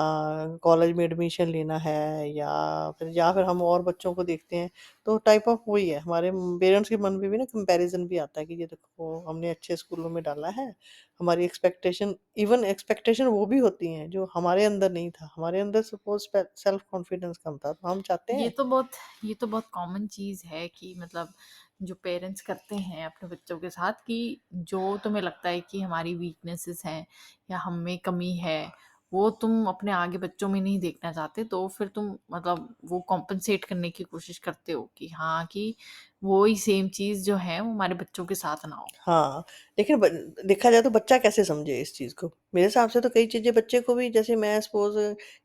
कॉलेज में एडमिशन लेना है, या फिर हम और बच्चों को देखते हैं, तो टाइप ऑफ वही है, हमारे पेरेंट्स के मन में भी ना कंपैरिज़न भी आता है कि ये देखो हमने अच्छे स्कूलों में डाला है, हमारी एक्सपेक्टेशन वो भी होती हैं जो हमारे अंदर नहीं था। हमारे अंदर सपोज़ सेल्फ कॉन्फिडेंस कम था, तो हम चाहते ये हैं। तो बहुत ये तो बहुत कॉमन चीज़ है कि मतलब जो पेरेंट्स करते हैं अपने बच्चों के साथ कि जो तुम्हें लगता है कि हमारी वीकनेसेस हैं या हम में कमी है, वो तुम अपने आगे बच्चों में नहीं देखना चाहते, तो फिर तुम मतलब वो कॉम्पेंसेट करने की कोशिश करते हो कि हाँ, कि वो ही सेम चीज़ जो है वो हमारे बच्चों के साथ ना हो। हाँ, लेकिन ब देखा जाए तो बच्चा कैसे समझे इस चीज़ को? मेरे हिसाब से तो कई चीज़ें बच्चे को भी, जैसे मैं सपोज़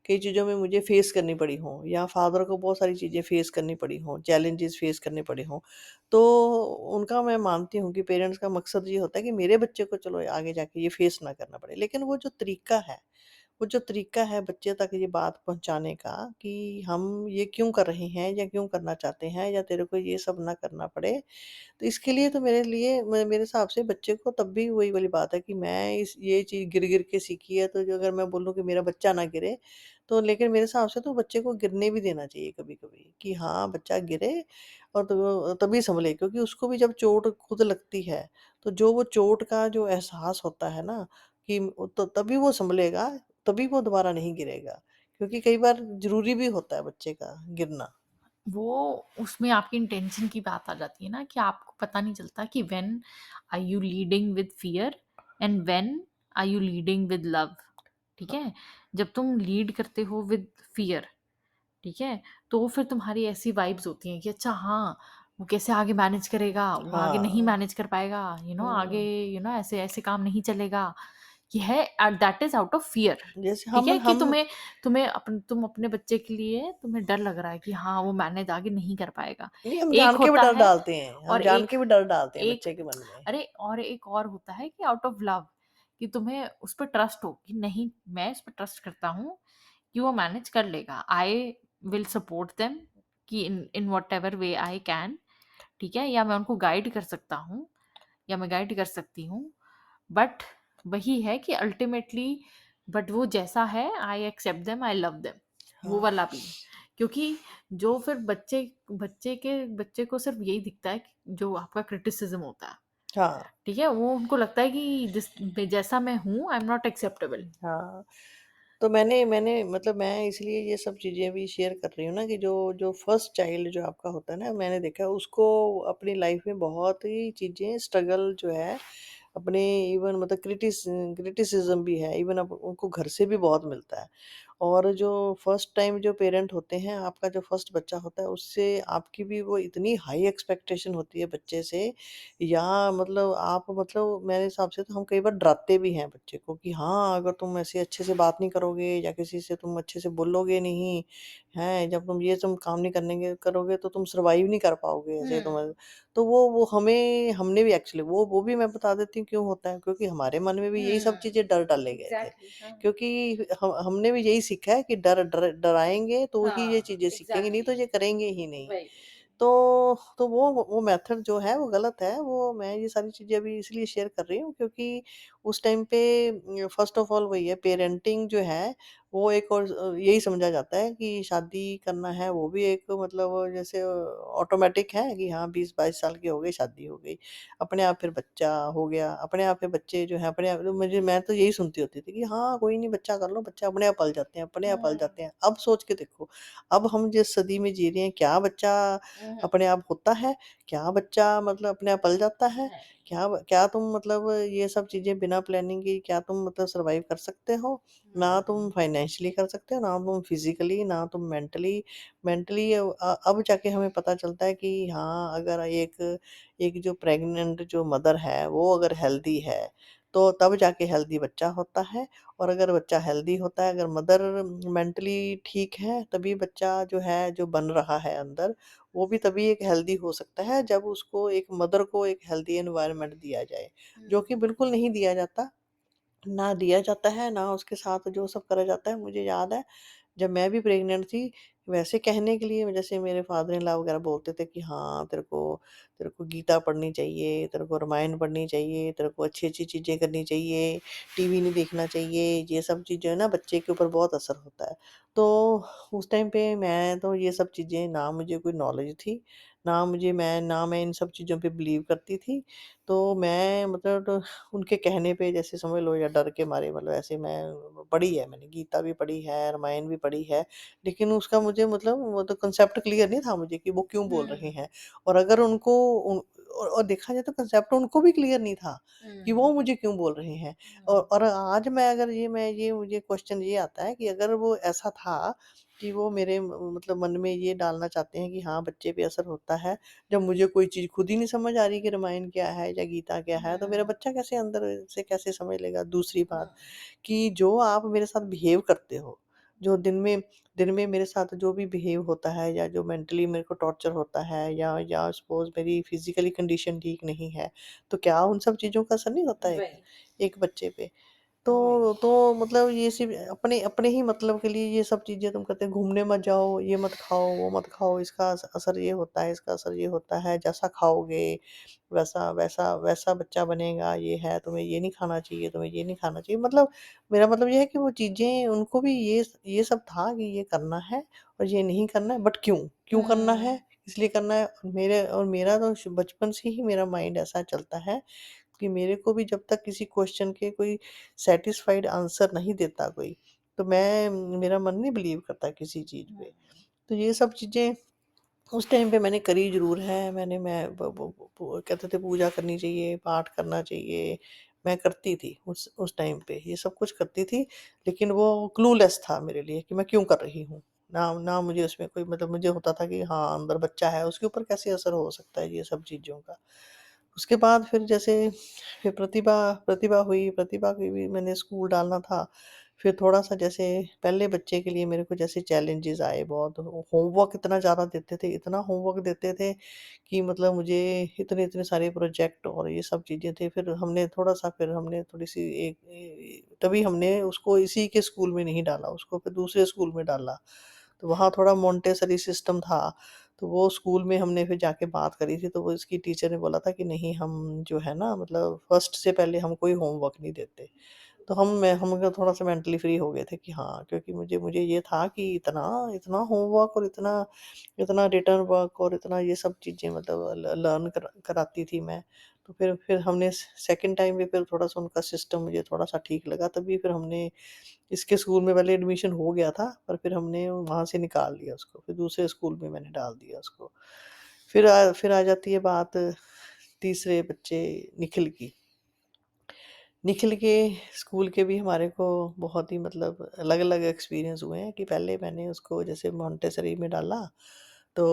कई चीज़ों में मुझे फ़ेस करनी पड़ी हों, या फ़ादर को बहुत सारी चीज़ें फ़ेस करनी पड़ी हों, चैलेंजेज़ फ़ेस करने पड़े हों, तो उनका मैं मानती हूँ कि पेरेंट्स का मकसद ये होता है कि मेरे बच्चे को चलो आगे जाके ये फ़ेस ना करना पड़े। लेकिन वो जो तरीका है बच्चे तक ये बात पहुँचाने का, कि हम ये क्यों कर रहे हैं या क्यों करना चाहते हैं, या तेरे को ये सब ना करना पड़े, तो इसके लिए तो मेरे लिए मेरे हिसाब से बच्चे को तब भी वही वाली बात है कि मैं इस ये चीज़ गिर-गिर के सीखी है, तो जो अगर मैं बोलूँ कि मेरा बच्चा ना गिरे, तो लेकिन मेरे हिसाब से तो बच्चे को गिरने भी देना चाहिए कभी-कभी, कि हाँ, बच्चा गिरे और तो तभी सँभले, क्योंकि उसको भी जब चोट खुद लगती है, तो जो वो चोट का जो एहसास होता है ना, कि तो तभी वो सँभलेगा, तभी वो दोबारा नहीं गिरेगा। क्योंकि कई बार ज़रूरी भी होता है बच्चे का गिरना। वो उसमें आपकी इंटेंशन की बात आ जाती है ना, कि आपको पता नहीं चलता कि when are you leading with fear and when are you leading with love. ठीक है? जब तुम लीड करते हो विद फियर, ठीक है? तो फिर तुम्हारी ऐसी वाइब्स होती हैं कि अच्छा हाँ, वो कैसे आगे मैनेज करेगा, वो आगे नहीं हाँ। मैनेज कर पाएगा, आगे हुँ। ऐसे-ऐसे काम नहीं चलेगा। ये है that is out of fear. जैसे ठीक है? कि हम तुम अपने बच्चे के लिए तुम्हें डर लग रहा है कि हाँ, वो मैनेज आगे नहीं कर पाएगा। नहीं, हम एक जान के भी होता डर है डालते हैं, हम और जान एक के भी डर डालते हैं एक बच्चे के मन में। अरे! और एक और होता है कि आउट ऑफ लव, कि तुम्हें उस पे ट्रस्ट हो कि नहीं, मैं इस पे ट्रस्ट करता हूँ कि वो मैनेज कर लेगा। आई विल सपोर्ट देम कि इन in whatever way I can. ठीक है? या मैं उनको गाइड कर सकता हूँ, या मैं गाइड कर सकती हूँ। बट वही है कि अल्टीमेटली, बट वो जैसा है, I accept them, I love them, वो हाँ, वाला भी। क्योंकि जो फिर बच्चे को सिर्फ यही दिखता है कि जो आपका क्रिटिसिज्म होता है। हाँ, ठीक है? वो उनको लगता है कि जैसा मैं हूँ, आई एम नॉट एक्सेप्टेबल। हाँ। तो मैंने मैंने मतलब मैं इसलिए ये सब चीज़ें भी शेयर कर रही हूँ ना, कि जो जो फर्स्ट चाइल्ड जो आपका होता है ना, मैंने देखा है उसको अपनी लाइफ में बहुत ही चीज़ें स्ट्रगल जो है, अपने इवन मतलब क्रिटिसिज्म भी है, इवन अब उनको घर से भी बहुत मिलता है। और जो फर्स्ट टाइम जो पेरेंट होते हैं, आपका जो फर्स्ट बच्चा होता है, उससे आपकी भी वो इतनी हाई एक्सपेक्टेशन होती है बच्चे से, या मतलब आप मतलब मेरे हिसाब से तो हम कई बार डराते भी हैं बच्चे को, कि हाँ, अगर तुम ऐसे अच्छे से बात नहीं करोगे, या किसी से तुम अच्छे से बोलोगे नहीं, हैं, जब तुम ये तुम काम नहीं करने करोगे, तो तुम सर्वाइव नहीं कर पाओगे, ऐसे हुँ। तुम। तो वो हमें हमने भी एक्चुअली वो भी मैं बता देती हूँ क्यों होता है, क्योंकि हमारे मन में भी यही सब हुँ, चीज़ें डर डाले गए थे। एग्ज़ैक्टली, हाँ। क्योंकि हमने भी यही सीखा है कि डराएँगे तो ही ये हाँ, चीज़ें सीखेंगे, नहीं तो एग्ज़ैक्टली, ये करेंगे ही नहीं। वही। तो वो मेथड जो है वो गलत है, वो मैं ये सारी चीज़ें अभी इसलिए शेयर कर रही हूँ, क्योंकि उस टाइम पे फ़र्स्ट ऑफ ऑल वही है, पेरेंटिंग जो है वो एक और यही समझा जाता है कि शादी करना है, वो भी एक मतलब जैसे ऑटोमैटिक है कि हाँ 20-22 साल की हो गई, शादी हो गई। अपने आप फिर बच्चा हो गया, अपने आप फिर बच्चे जो हैं अपने आप, तो मैं तो यही सुनती होती थी कि हाँ, कोई नहीं, बच्चा कर लो, बच्चा अपने आप पल जाते हैं, अपने आप पल हुँ, जाते हैं। अब सोच के देखो, अब हम जिस सदी में जी रहे हैं, क्या बच्चा हुँ, हुँ। अपने आप होता है? क्या बच्चा मतलब अपने आप पल जाता है? नहीं। क्या तुम मतलब ये सब चीज़ें बिना प्लानिंग के क्या तुम मतलब सर्वाइव कर सकते हो? ना तुम फाइनेंशियली कर सकते हो, ना तुम फिज़िकली, ना तुम मेंटली अब जाके हमें पता चलता है कि हाँ, अगर एक एक जो प्रेग्नेंट जो मदर है, वो अगर हेल्दी है, तो तब जाके हेल्दी बच्चा होता है। और अगर बच्चा हेल्दी होता है, अगर मदर मेंटली ठीक है, तभी बच्चा जो है, जो बन रहा है अंदर, वो भी तभी एक हेल्दी हो सकता है, जब उसको एक मदर को एक हेल्दी एनवायरनमेंट दिया जाए, जो हुँ, कि बिल्कुल नहीं दिया जाता। ना दिया जाता है, ना उसके साथ जो सब करा जाता है। मुझे याद है जब मैं भी प्रेग्नेंट थी, वैसे कहने के लिए जैसे मेरे फादर इन लॉ वगैरह बोलते थे कि हाँ, तेरे को गीता पढ़नी चाहिए, तेरे को रामायण पढ़नी चाहिए, तेरे को अच्छी-अच्छी चीज़ें करनी चाहिए, टीवी नहीं देखना चाहिए, ये सब चीज़ें है ना बच्चे के ऊपर बहुत असर होता है। तो उस टाइम पे मैं तो ये सब चीज़ें ना मुझे कोई नॉलेज थी, ना मैं इन सब चीज़ों पे बिलीव करती थी। तो मैं मतलब उनके कहने पे जैसे समझ लो, या डर के मारे मतलब ऐसे मैं पढ़ी है, मैंने गीता भी पढ़ी है, रामायण भी पढ़ी है, लेकिन उसका मुझे मतलब वो तो कांसेप्ट क्लियर नहीं था मुझे कि वो क्यों बोल रहे हुँ, हैं। और अगर उनको उन और देखा जाए तो कांसेप्ट उनको भी क्लियर नहीं था, कि वो हुँ, मुझे क्यों बोल रहे हैं। हुँ, और आज मैं अगर ये मुझे क्वेश्चन ये आता है कि अगर वो ऐसा था कि वो मेरे मतलब मन में ये डालना चाहते हैं कि हाँ, बच्चे पे असर होता है, जब मुझे कोई चीज़ खुद ही नहीं समझ आ रही कि रामायण क्या है या गीता क्या है, तो मेरा हुँ, बच्चा कैसे अंदर से कैसे समझ लेगा? दूसरी हुँ, बात कि जो आप मेरे साथ बिहेव करते हो, जो दिन में मेरे साथ जो भी बिहेव होता है या जो मेंटली मेरे को टॉर्चर होता है या सपोज़ मेरी फिज़िकली कंडीशन ठीक नहीं है, तो क्या उन सब चीज़ों का असर नहीं होता है एक वही, एक बच्चे पे? वही। तो मतलब ये सिर्फ़ अपने अपने ही मतलब के लिए ये सब चीज़ें तुम करते हो, घूमने मत जाओ, ये मत खाओ, वो मत खाओ, इसका असर ये होता है, इसका असर ये होता है, जैसा खाओगे वैसा वैसा वैसा बच्चा बनेगा, ये है, तुम्हें ये नहीं खाना चाहिए, तुम्हें ये नहीं खाना चाहिए। मतलब मेरा मतलब ये है कि वो चीज़ें उनको भी ये सब था कि ये करना है और ये नहीं करना है, बट क्यों? क्यों करना हुँ, है? इसलिए करना है। मेरा तो बचपन से ही मेरा माइंड ऐसा चलता है कि मेरे को भी जब तक किसी क्वेश्चन के कोई सैटिस्फाइड आंसर नहीं देता कोई, तो मेरा मन नहीं बिलीव करता किसी चीज़ हुँ, पे। तो ये सब चीज़ें उस टाइम पे मैंने करी ज़रूर है। मैंने मैं ब कहते थे पूजा करनी चाहिए, पाठ करना चाहिए, मैं करती थी उस टाइम पे, ये सब कुछ करती थी, लेकिन वो क्लूलेस था मेरे लिए कि मैं क्यों कर रही हूँ। ना ना मुझे उसमें कोई मतलब मुझे होता था कि हाँ, अंदर बच्चा है, उसके ऊपर कैसे असर हो सकता है ये सब चीज़ों का। उसके बाद फिर जैसे फिर प्रतिभा प्रतिभा हुई, प्रतिभा की भी मैंने स्कूल डालना था। फिर थोड़ा-सा जैसे पहले बच्चे के लिए मेरे को जैसे चैलेंजेज़ आए बहुत, होमवर्क इतना ज़्यादा देते थे, इतना होमवर्क देते थे कि मतलब मुझे इतने-इतने सारे प्रोजेक्ट और ये सब चीज़ें थे। फिर हमने थोड़ी-सी तभी हमने उसको इसी के स्कूल में नहीं डाला, उसको फिर दूसरे स्कूल में डाला। तो वहाँ थोड़ा मोंटेसरी सिस्टम था, तो वो स्कूल में हमने फिर जाके बात करी थी, तो वो इसकी टीचर ने बोला था कि नहीं हम जो है ना मतलब फर्स्ट से पहले हम कोई होमवर्क नहीं देते। तो हम लोग थोड़ा-सा मेंटली फ्री हो गए थे कि हाँ, क्योंकि मुझे मुझे ये था कि इतना इतना होमवर्क और इतना इतना रिटर्न वर्क और इतना ये सब चीज़ें मतलब लर्न कराती थी मैं। तो फिर हमने सेकंड टाइम भी फिर थोड़ा-सा उनका सिस्टम मुझे थोड़ा-सा ठीक लगा, तभी फिर हमने इसके स्कूल में पहले एडमिशन हो गया था, पर फिर हमने वहाँ से निकाल दिया उसको, फिर दूसरे स्कूल में मैंने डाल दिया उसको। फिर आ जाती है बात तीसरे बच्चे निखिल की। निखिल के स्कूल के भी हमारे को बहुत ही मतलब अलग-अलग एक्सपीरियंस हुए हैं कि पहले मैंने उसको जैसे मोंटेसरी में डाला, तो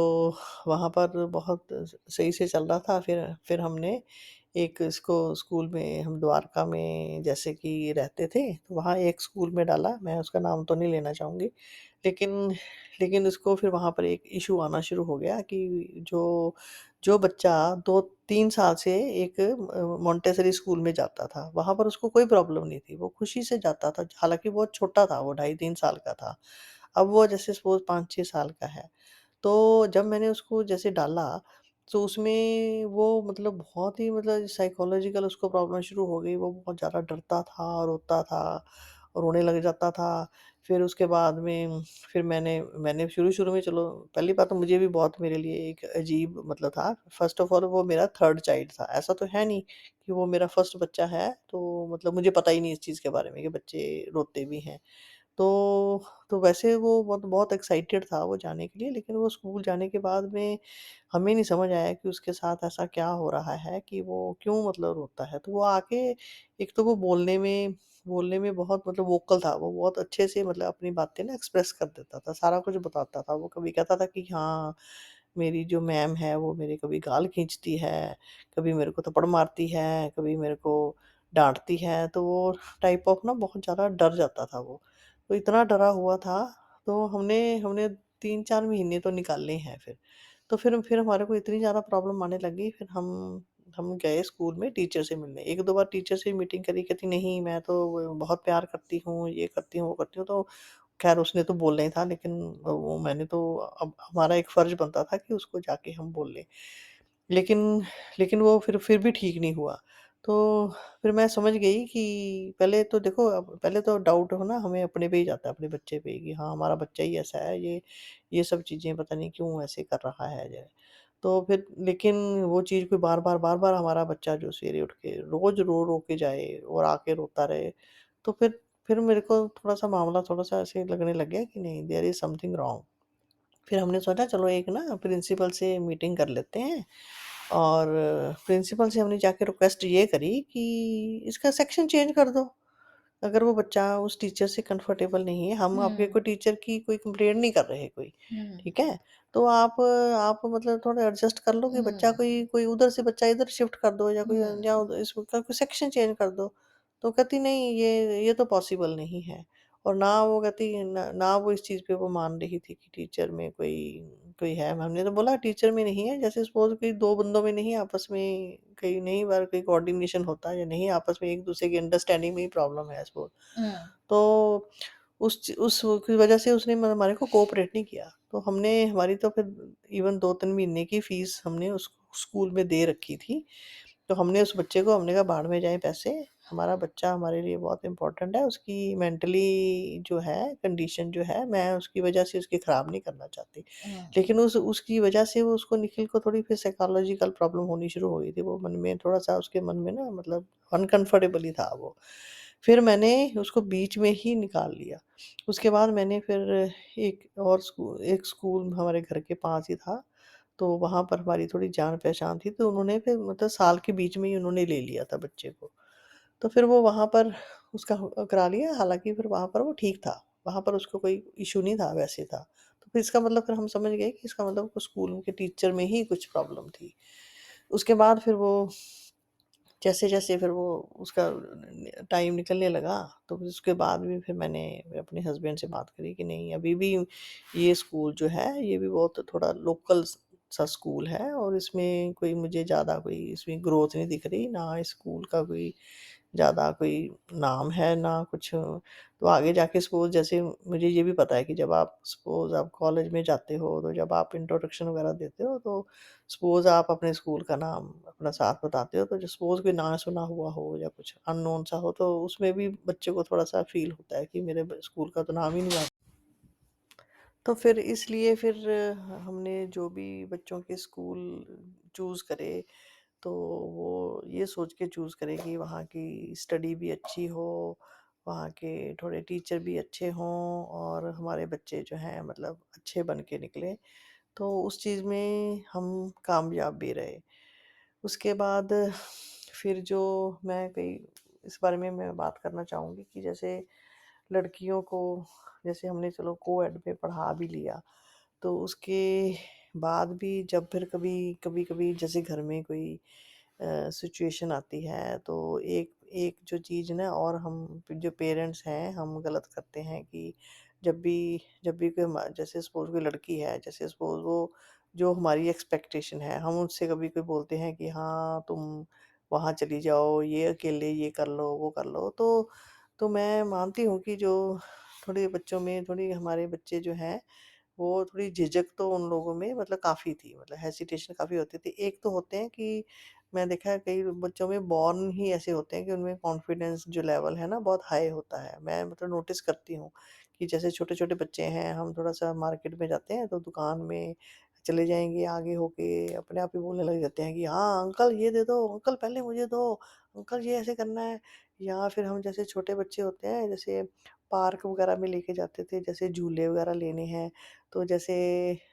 वहाँ पर बहुत सही से चल रहा था। फिर हमने एक इसको स्कूल में हम द्वारका में जैसे कि रहते थे, तो वहाँ एक स्कूल में डाला, मैं उसका नाम तो नहीं लेना चाहूँगी। लेकिन लेकिन उसको फिर वहाँ पर एक इश्यू आना शुरू हो गया कि जो जो बच्चा 2-3 साल से एक मोंटेसरी स्कूल में जाता था, वहाँ पर उसको कोई प्रॉब्लम नहीं थी, वो खुशी से जाता था, हालाँकि बहुत छोटा था, वो ढाई 3 साल का था। अब वो जैसे सपोज़ 5-6 साल का है। तो जब मैंने उसको जैसे डाला, तो उसमें वो मतलब बहुत ही मतलब साइकोलॉजिकल उसको प्रॉब्लम शुरू हो गई, वो बहुत ज़्यादा डरता था, रोता था, रोने लग जाता था। फिर उसके बाद में फिर मैंने मैंने शुरू-शुरू में चलो पहली बात तो मुझे भी बहुत मेरे लिए एक अजीब मतलब था। फ़र्स्ट ऑफ ऑल वो मेरा 3rd चाइल्ड था, ऐसा तो है नहीं कि वो मेरा फर्स्ट बच्चा है, तो मतलब मुझे पता ही नहीं इस चीज़ के बारे में कि बच्चे रोते भी हैं। तो तो वैसे वो बहुत बहुत एक्साइटेड था वो जाने के लिए, लेकिन वो स्कूल जाने के बाद में हमें नहीं समझ आया कि उसके साथ ऐसा क्या हो रहा है कि वो क्यों मतलब रोता है। तो वो आके एक तो वो बोलने में बहुत मतलब वोकल था, वो बहुत अच्छे से मतलब अपनी बातें ना एक्सप्रेस कर देता था, सारा कुछ बताता था। वो कभी कहता था कि हाँ, मेरी जो मैम है वो मेरी कभी गाल खींचती है, कभी मेरे को थप्पड़ मारती है, कभी मेरे को डाँटती है, तो वो टाइप ऑफ ना बहुत ज़्यादा डर जाता था वो। तो इतना डरा हुआ था, तो हमने हमने 3-4 महीने तो निकाले हैं फिर। तो फिर हमारे को इतनी ज़्यादा प्रॉब्लम आने लगी, फिर हम गए स्कूल में टीचर से मिलने। 1-2 बार टीचर से मीटिंग करी, कहती नहीं मैं तो बहुत प्यार करती हूँ, ये करती हूँ, वो करती हूँ। तो ख़ैर उसने तो बोलना ही था, लेकिन वो मैंने तो अब हमारा एक फ़र्ज़ बनता था कि उसको जाके हम बोल लें। लेकिन लेकिन वो फिर भी ठीक नहीं हुआ। तो फिर मैं समझ गई कि पहले तो देखो अब पहले तो डाउट हो ना हमें अपने पे ही जाता है, अपने बच्चे पे ही कि हाँ, हमारा बच्चा ही ऐसा है, ये सब चीज़ें पता नहीं क्यों ऐसे कर रहा है जो है। तो फिर लेकिन वो चीज़ कोई बार-बार हमारा बच्चा जो सवेरे उठ के रोज़ रो-रो के जाए और आके रोता रहे, तो फिर मेरे को थोड़ा-सा मामला थोड़ा-सा ऐसे लगने लग गया कि नहीं देयर इज़ समथिंग रॉन्ग। फिर हमने सोचा चलो एक ना प्रिंसिपल से मीटिंग कर लेते हैं और प्रिंसिपल से हमने जाके रिक्वेस्ट ये करी कि इसका सेक्शन चेंज कर दो। अगर वो बच्चा उस टीचर से कंफर्टेबल नहीं है, हम आपके हुँ, कोई टीचर की कोई कंप्लेंट नहीं कर रहे कोई, हुँ, ठीक है? तो आप मतलब थोड़ा एडजस्ट कर लो कि बच्चा हुँ, कोई कोई उधर से बच्चा इधर शिफ्ट कर दो या कोई हुँ, या इसका कोई सेक्शन चेंज कर दो। तो कहती नहीं ये तो पॉसिबल नहीं है। और ना वो कहती ना वो इस चीज़ पे वो मान रही थी कि टीचर में कोई कोई है। हमने तो बोला टीचर में नहीं है, जैसे सपोज़ कोई 2 बंदों में नहीं आपस में कहीं नहीं बार कोई कोऑर्डिनेशन होता है या नहीं आपस में एक-दूसरे की अंडरस्टैंडिंग में ही प्रॉब्लम है सपोज़। हुँ, तो उसकी वजह से उसने हमारे को कोऑपरेट नहीं किया। तो हमने हमारी तो फिर इवन 2-3 महीने की फ़ीस हमने उस स्कूल में दे रखी थी। तो हमने उस बच्चे को हमने कहा भाड़ में जाएँ पैसे, हमारा बच्चा हमारे लिए बहुत इम्पोर्टेंट है, उसकी मेंटली जो है कंडीशन जो है मैं उसकी वजह से उसकी ख़राब नहीं करना चाहती। हुँ, लेकिन उस उसकी वजह से वो उसको निखिल को थोड़ी फिर साइकोलॉजिकल प्रॉब्लम होनी शुरू हो गई थी। वो मन में थोड़ा-सा उसके मन में ना मतलब अनकम्फ़र्टेबल ही था वो। फिर मैंने उसको बीच में ही निकाल लिया। उसके बाद मैंने फिर एक स्कूल हमारे घर के पास ही था, तो वहाँ पर हमारी थोड़ी जान-पहचान थी, तो उन्होंने फिर मतलब साल के बीच में ही उन्होंने ले लिया था बच्चे को। तो फिर वो वहाँ पर उसका करा लिया, हालाँकि फिर वहाँ पर वो ठीक था। वहाँ पर उसको कोई इश्यू नहीं था, वैसे था। तो फिर इसका मतलब फिर हम समझ गए कि इसका मतलब वो स्कूल के टीचर में ही कुछ प्रॉब्लम थी। उसके बाद फिर वो जैसे-जैसे फिर वो उसका टाइम निकलने लगा, तो फिर उसके बाद भी फिर मैंने अपने हस्बैंड से बात करी कि नहीं अभी भी ये स्कूल जो है, ये भी बहुत थोड़ा लोकल सा स्कूल है और इसमें कोई मुझे ज़्यादा कोई इसमें ग्रोथ नहीं दिख रही, ना इस स्कूल का कोई ज़्यादा कोई नाम है, ना कुछ तो आगे जाके सपोज़ जैसे मुझे ये भी पता है कि जब आप सपोज़ आप कॉलेज में जाते हो, तो जब आप इंट्रोडक्शन वगैरह देते हो, तो सपोज़ आप अपने स्कूल का नाम अपना साथ बताते हो, तो जो सपोज़ कोई ना सुना हुआ हो या कुछ अननोन सा हो, तो उसमें भी बच्चे को थोड़ा-सा फ़ील होता है कि मेरे ब स्कूल का तो नाम ही नहीं आता। तो फिर इसलिए फिर हमने जो भी बच्चों के स्कूल चूज़ करे, तो वो ये सोच के चूज़ करे कि वहाँ की स्टडी भी अच्छी हो, वहाँ के थोड़े टीचर भी अच्छे हों और हमारे बच्चे जो हैं मतलब अच्छे बन के निकलें। तो उस चीज़ में हम कामयाब भी रहे। उसके बाद फिर जो मैं कई इस बारे में मैं बात करना चाहूँगी कि जैसे लड़कियों को जैसे हमने चलो को-एड में पढ़ा भी लिया, तो उसके बाद भी जब फिर कभी-कभी जैसे घर में कोई सिचुएशन आती है, तो एक एक जो चीज़ ना और हम जो पेरेंट्स हैं, हम गलत करते हैं कि जब भी कोई जैसे सपोज़ कोई लड़की है, जैसे सपोज़ वो जो हमारी एक्सपेक्टेशन है, हम उनसे कभी कोई बोलते हैं कि हाँ, तुम वहाँ चली जाओ, ये अकेले ये कर लो, वो कर लो। तो मैं मानती हूँ कि जो थोड़े बच्चों में थोड़ी हमारे बच्चे जो हैं वो थोड़ी झिझक तो उन लोगों में मतलब काफ़ी थी, मतलब हेसिटेशन काफ़ी होती थी। एक तो होते हैं कि मैं देखा है कई बच्चों में बॉर्न ही ऐसे होते हैं कि उनमें कॉन्फिडेंस जो लेवल है ना बहुत हाई होता है। मैं मतलब नोटिस करती हूँ कि जैसे छोटे-छोटे बच्चे हैं, हम थोड़ा-सा मार्केट में जाते हैं तो दुकान में चले जाएँगे आगे होके अपने आप ही बोलने लग जाते हैं कि हाँ, अंकल ये दे दो, अंकल पहले मुझे दो, अंकल ये ऐसे करना है। या फिर हम जैसे छोटे बच्चे होते हैं, जैसे पार्क वगैरह में लेके जाते थे, जैसे झूले वगैरह लेने हैं तो जैसे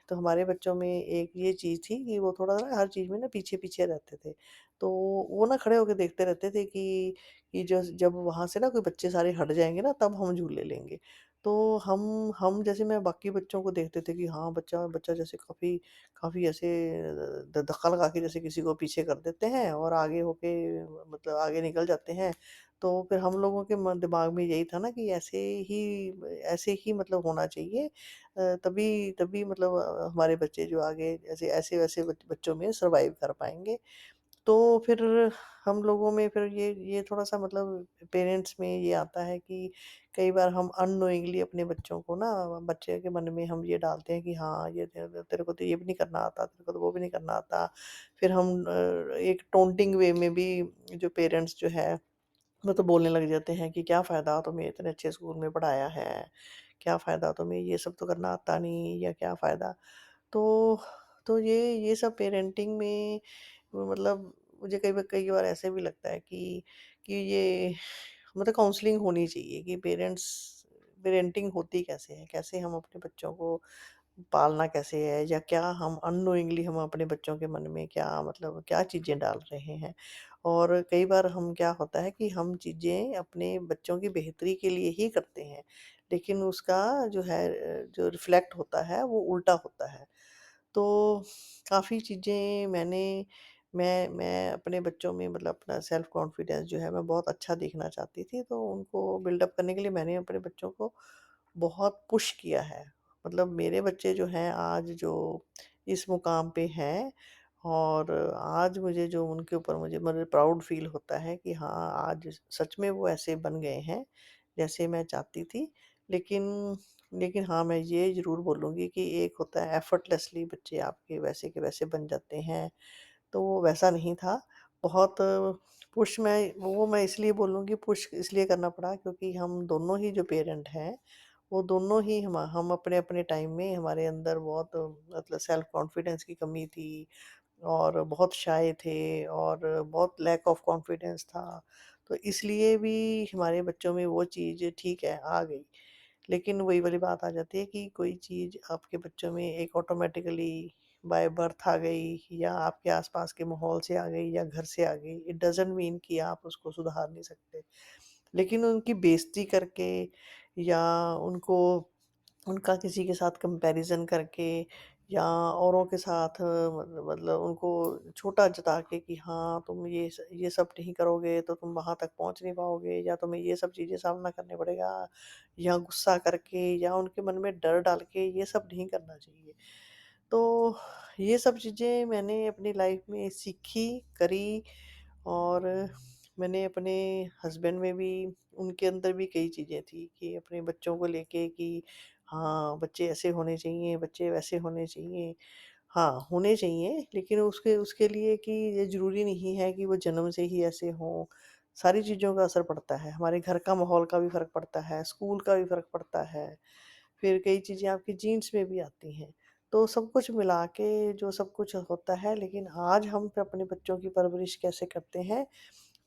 तो हमारे बच्चों में एक ये चीज़ थी कि वो थोड़ा ना हर चीज़ में ना पीछे-पीछे रहते थे। तो वो ना खड़े होके देखते रहते थे कि जब वहाँ से ना कोई बच्चे सारे हट जाएँगे ना तब हम झूले लेंगे। तो हम जैसे मैं बाकी बच्चों को देखते थे कि हाँ, बच्चा बच्चा जैसे काफ़ी काफ़ी ऐसे ध धक्का लगा के जैसे किसी को पीछे कर देते हैं और आगे होके मतलब आगे निकल जाते हैं। तो फिर हम लोगों के दिमाग में यही था ना कि ऐसे ही मतलब होना चाहिए तभी तभी मतलब हमारे बच्चे जो आगे ऐसे ऐसे-वैसे बच्चों में सर्वाइव कर पाएँगे। तो फिर हम लोगों में फिर ये थोड़ा-सा मतलब पेरेंट्स में ये आता है कि कई बार हम अननोइंगली अपने बच्चों को ना बच्चे के मन में हम ये डालते हैं कि हाँ, ये तेरे को तो ये भी नहीं करना आता, तेरे को तो वो भी नहीं करना आता। फिर हम एक टोंटिंग वे में भी जो पेरेंट्स जो है वो तो बोलने लग जाते हैं कि क्या फ़ायदा तुम्हें इतने अच्छे स्कूल में पढ़ाया है, क्या फ़ायदा तुम्हें ये सब तो करना आता नहीं या क्या फ़ायदा? तो तो ये सब पेरेंटिंग में वो मतलब मुझे कई बार ऐसे भी लगता है कि ये मतलब काउंसलिंग होनी चाहिए कि पेरेंटिंग होती कैसे है? कैसे हम अपने बच्चों को पालना कैसे है, या क्या हम अननोइंगली हम अपने बच्चों के मन में क्या मतलब क्या चीज़ें डाल रहे हैं। और कई बार हम क्या होता है कि हम चीज़ें अपने बच्चों की बेहतरी के लिए ही करते हैं, लेकिन उसका जो है जो रिफ्लेक्ट होता है वो उल्टा होता है। तो काफ़ी चीज़ें मैं अपने बच्चों में मतलब अपना सेल्फ कॉन्फिडेंस जो है मैं बहुत अच्छा देखना चाहती थी, तो उनको बिल्डअप करने के लिए मैंने अपने बच्चों को बहुत पुश किया है। मतलब मेरे बच्चे जो हैं आज जो इस मुकाम पे हैं, और आज मुझे जो उनके ऊपर मुझे प्राउड फ़ील होता है कि हाँ, आज सच में वो ऐसे बन गए हैं, जैसे मैं चाहती थी। लेकिन लेकिन हाँ, मैं ये ज़रूर बोलूँगी कि एक होता है एफर्टलेसली बच्चे आपके वैसे के वैसे बन जाते हैं, तो वो वैसा नहीं था। बहुत पुश मैं इसलिए बोलूँगी, पुश इसलिए करना पड़ा क्योंकि हम दोनों ही जो पेरेंट हैं, वो दोनों ही हम अपने-अपने टाइम में हमारे अंदर बहुत मतलब सेल्फ कॉन्फिडेंस की कमी थी, और बहुत शाय थे, और बहुत लैक ऑफ कॉन्फिडेंस था। तो इसलिए भी हमारे बच्चों में वो चीज़ ठीक है, आ गई। लेकिन वही वाली बात आ जाती है कि कोई चीज़ आपके बच्चों में एक ऑटोमैटिकली बाय बर्थ आ गई, या आपके आस-पास के माहौल से आ गई, या घर से आ गई, इट डज़न्ट मीन कि आप उसको सुधार नहीं सकते। लेकिन उनकी बेइज़्ज़ती करके, या उनको उनका किसी के साथ कंपैरिज़न करके, या औरों के साथ मतलब उनको छोटा जता के कि हाँ, तुम ये सब नहीं करोगे तो तुम वहाँ तक पहुँच नहीं पाओगे, या तुम्हें ये सब चीज़ें सामना करने पड़ेगा, या गुस्सा करके, या उनके मन में डर डाल के, ये सब नहीं करना चाहिए। तो ये सब चीज़ें मैंने अपनी लाइफ़ में सीखी, करी, और मैंने अपने हस्बैंड में भी, उनके अंदर भी कई चीज़ें थी कि अपने बच्चों को लेके कि हाँ, बच्चे ऐसे होने चाहिए, बच्चे वैसे होने चाहिए। हाँ, होने चाहिए, लेकिन उसके उसके लिए कि ये ज़रूरी नहीं है कि वो जन्म से ही ऐसे हों। सारी चीज़ों का असर पड़ता है, हमारे घर का माहौल का भी फ़र्क पड़ता है, स्कूल का भी फ़र्क पड़ता है, फिर कई चीज़ें आपकी जीन्स में भी आती हैं। तो सब कुछ मिला के जो सब कुछ होता है, लेकिन आज हम अपने बच्चों की परवरिश कैसे करते हैं,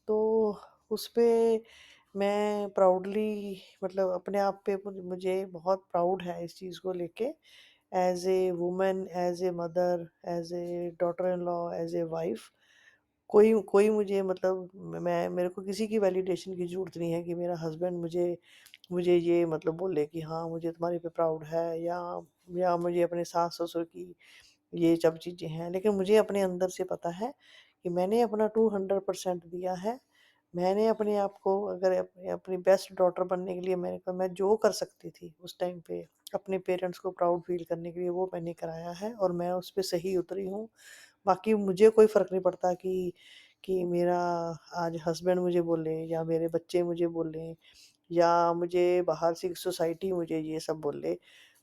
तो उसपे मैं प्राउडली मतलब अपने आप पे मुझे बहुत प्राउड है इस चीज़ को लेके, as a woman, as a mother, as a daughter in law, as a wife. कोई कोई मुझे मतलब मैं मेरे को किसी की वैलिडेशन की ज़रूरत नहीं है कि मेरा हस्बैंड मुझे मुझे ये मतलब बोले कि हाँ, मुझे तुम्हारे पे प्राउड है, या मुझे अपने सास-ससुर की ये सब चीज़ें हैं। लेकिन मुझे अपने अंदर से पता है कि मैंने अपना 200% दिया है। मैंने अपने आप को अगर अपनी बेस्ट डॉटर बनने के लिए मैं जो कर सकती थी उस टाइम पे, अपने पेरेंट्स को प्राउड फ़ील करने के लिए, वो मैंने कराया है, और मैं उस पे सही उतरी हूँ। बाकी मुझे कोई फ़र्क नहीं पड़ता कि मेरा आज हस्बैंड मुझे बोले, या मेरे बच्चे मुझे बोलें, या मुझे बाहर से सोसाइटी मुझे ये सब बोले।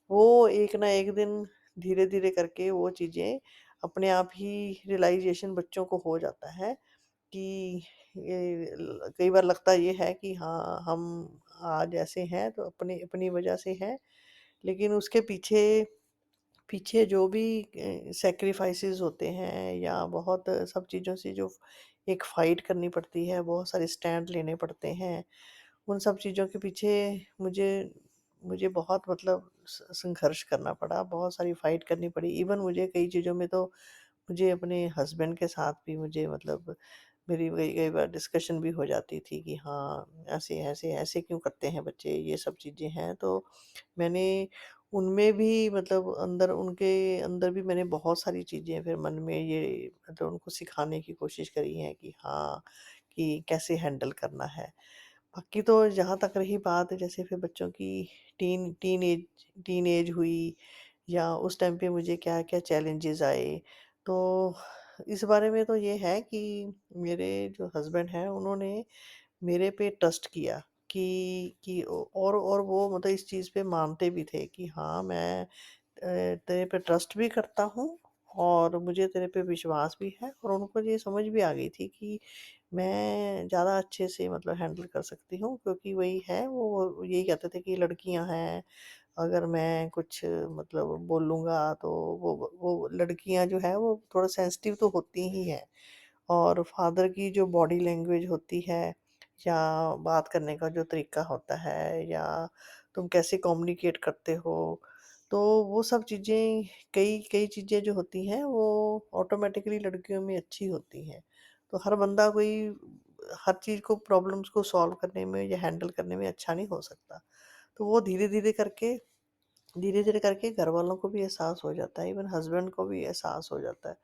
वो एक ना एक दिन धीरे-धीरे करके वो चीज़ें अपने आप ही रियलाइज़ेशन बच्चों को हो जाता है कि ये कई बार लगता ये है कि हाँ, हम आज ऐसे हैं तो अपनी अपनी वजह से हैं, लेकिन उसके पीछे पीछे जो भी सैक्रिफाइसेस होते हैं, या बहुत सब चीज़ों से जो एक फ़ाइट करनी पड़ती है, बहुत सारे स्टैंड लेने पड़ते हैं, उन सब चीज़ों के पीछे मुझे मुझे बहुत मतलब संघर्ष करना पड़ा, बहुत सारी फ़ाइट करनी पड़ी। इवन मुझे कई चीज़ों में तो मुझे अपने हस्बैंड के साथ भी मुझे मतलब मेरी कई कई बार डिस्कशन भी हो जाती थी कि हाँ, ऐसे क्यों करते हैं बच्चे, ये सब चीज़ें हैं। तो मैंने उनमें भी मतलब अंदर उनके अंदर भी मैंने बहुत सारी चीज़ें फिर मन में ये मतलब उनको सिखाने की कोशिश करी है कि हाँ, कि कैसे हैंडल करना है। बाकी तो जहाँ तक रही बात जैसे फिर बच्चों की टीन एज हुई, या उस टाइम पे मुझे क्या-क्या चैलेंजेज़ आए। तो इस बारे में तो ये है कि मेरे जो हस्बैंड हैं उन्होंने मेरे पे ट्रस्ट किया कि और वो मतलब इस चीज़ पे मानते भी थे कि हाँ, मैं तेरे पे ट्रस्ट भी करता हूँ, और मुझे तेरे पे विश्वास भी है, और उनको ये समझ भी आ गई थी कि मैं ज़्यादा अच्छे से मतलब हैंडल कर सकती हूँ, क्योंकि वही है वो यही कहते थे कि लड़कियाँ हैं, अगर मैं कुछ मतलब बोलूँगा तो वो लड़कियाँ जो है वो थोड़ा सेंसिटिव तो होती ही हैं, और फादर की जो बॉडी लैंग्वेज होती है, या बात करने का जो तरीका होता है, या तुम कैसे कम्युनिकेट करते हो, तो वो सब चीज़ें कई कई चीज़ें जो होती हैं वो ऑटोमैटिकली लड़कियों में अच्छी होती हैं। तो हर बंदा कोई हर चीज़ को प्रॉब्लम्स को सॉल्व करने में या हैंडल करने में अच्छा नहीं हो सकता। तो वो धीरे-धीरे करके घरवालों को भी एहसास हो जाता है, इवन हस्बैंड को भी एहसास हो जाता है।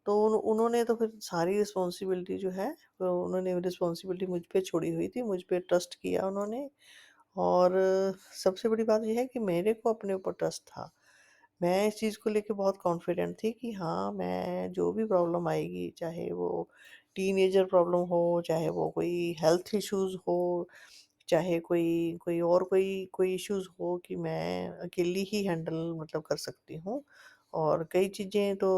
तो उन्होंने तो फिर सारी रिस्पॉन्सिबिलिटी जो है, वो उन्होंने रिस्पॉन्सिबिलिटी मुझ पे छोड़ी हुई थी, मुझ पे ट्रस्ट किया उन्होंने। और सबसे बड़ी बात ये है कि मेरे को अपने ऊपर ट्रस्ट था। मैं इस चीज़ को लेके बहुत कॉन्फिडेंट थी कि हाँ, मैं जो भी प्रॉब्लम आएगी, चाहे वो टीनेजर प्रॉब्लम हो, चाहे वो कोई हेल्थ इश्यूज़ हो, चाहे कोई कोई और कोई इश्यूज़ हो, कि मैं अकेली ही हैंडल मतलब कर सकती हूँ। और कई चीज़ें तो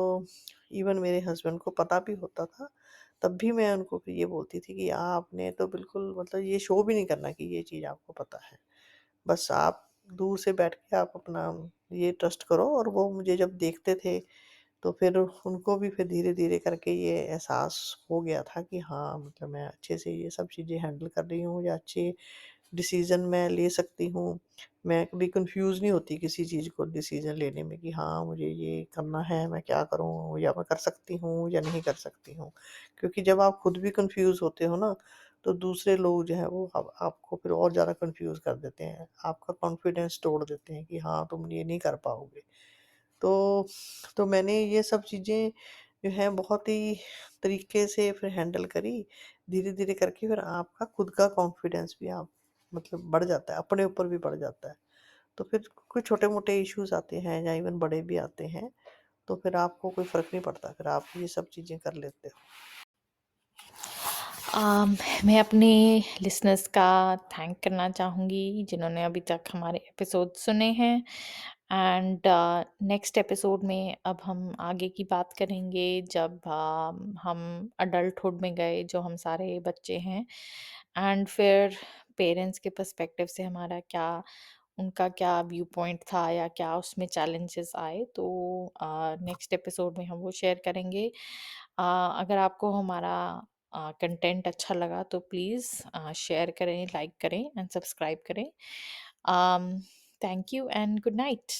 इवन मेरे हस्बैंड को पता भी होता था, तब भी मैं उनको फिर ये बोलती थी कि आपने तो बिल्कुल मतलब ये शो भी नहीं करना कि ये चीज़ आपको पता है। बस आप दूर से बैठ के आप अपना ये ट्रस्ट करो। और वो मुझे जब देखते थे, तो फिर उनको भी फिर धीरे-धीरे करके ये एहसास हो गया था कि हाँ, मतलब मैं अच्छे से ये सब चीज़ें हैंडल कर रही हूँ, या अच्छे डिसीज़न मैं ले सकती हूँ। मैं कभी कन्फ्यूज़ नहीं होती किसी चीज़ को डिसीज़न लेने में कि हाँ, मुझे ये करना है, मैं क्या करूँ, या मैं कर सकती हूँ या नहीं कर सकती हूँ। क्योंकि जब आप खुद भी कन्फ्यूज़ होते हो ना, तो दूसरे लोग जो हैं वो अब आपको फिर और ज़्यादा कन्फ्यूज़ कर देते हैं। आपका कॉन्फिडेंस तोड़ देते हैं कि हाँ, तुम ये नहीं कर पाओगे। तो मैंने ये सब चीज़ें जो हैं बहुत ही तरीके से फिर हैंडल करी। धीरे-धीरे करके फिर आपका खुद का कॉन्फिडेंस भी आप मतलब बढ़ जाता है, अपने ऊपर भी बढ़ जाता है। तो फिर कोई छोटे-मोटे इश्यूज़ आते हैं या इवन बड़े भी आते हैं, तो फिर आपको कोई फ़र्क नहीं पड़ता, फिर आप ये सब चीज़ें कर लेते हो। अम, मैं अपने लिसनर्स का थैंक करना चाहूँगी जिन्होंने अभी तक हमारे एपिसोड सुने हैं। एंड नेक्स्ट एपिसोड में अब हम आगे की बात करेंगे जब हम अडल्टहुड में गए, जो हम सारे बच्चे हैं, एंड फिर पेरेंट्स के पर्सपेक्टिव से हमारा क्या, उनका क्या व्यू पॉइंट था या क्या उसमें चैलेंजेस आए, तो नेक्स्ट एपिसोड में हम वो शेयर करेंगे। अगर आपको हमारा कंटेंट अच्छा लगा तो प्लीज़ शेयर करें, लाइक करें एंड सब्सक्राइब करें। Thank you and good night.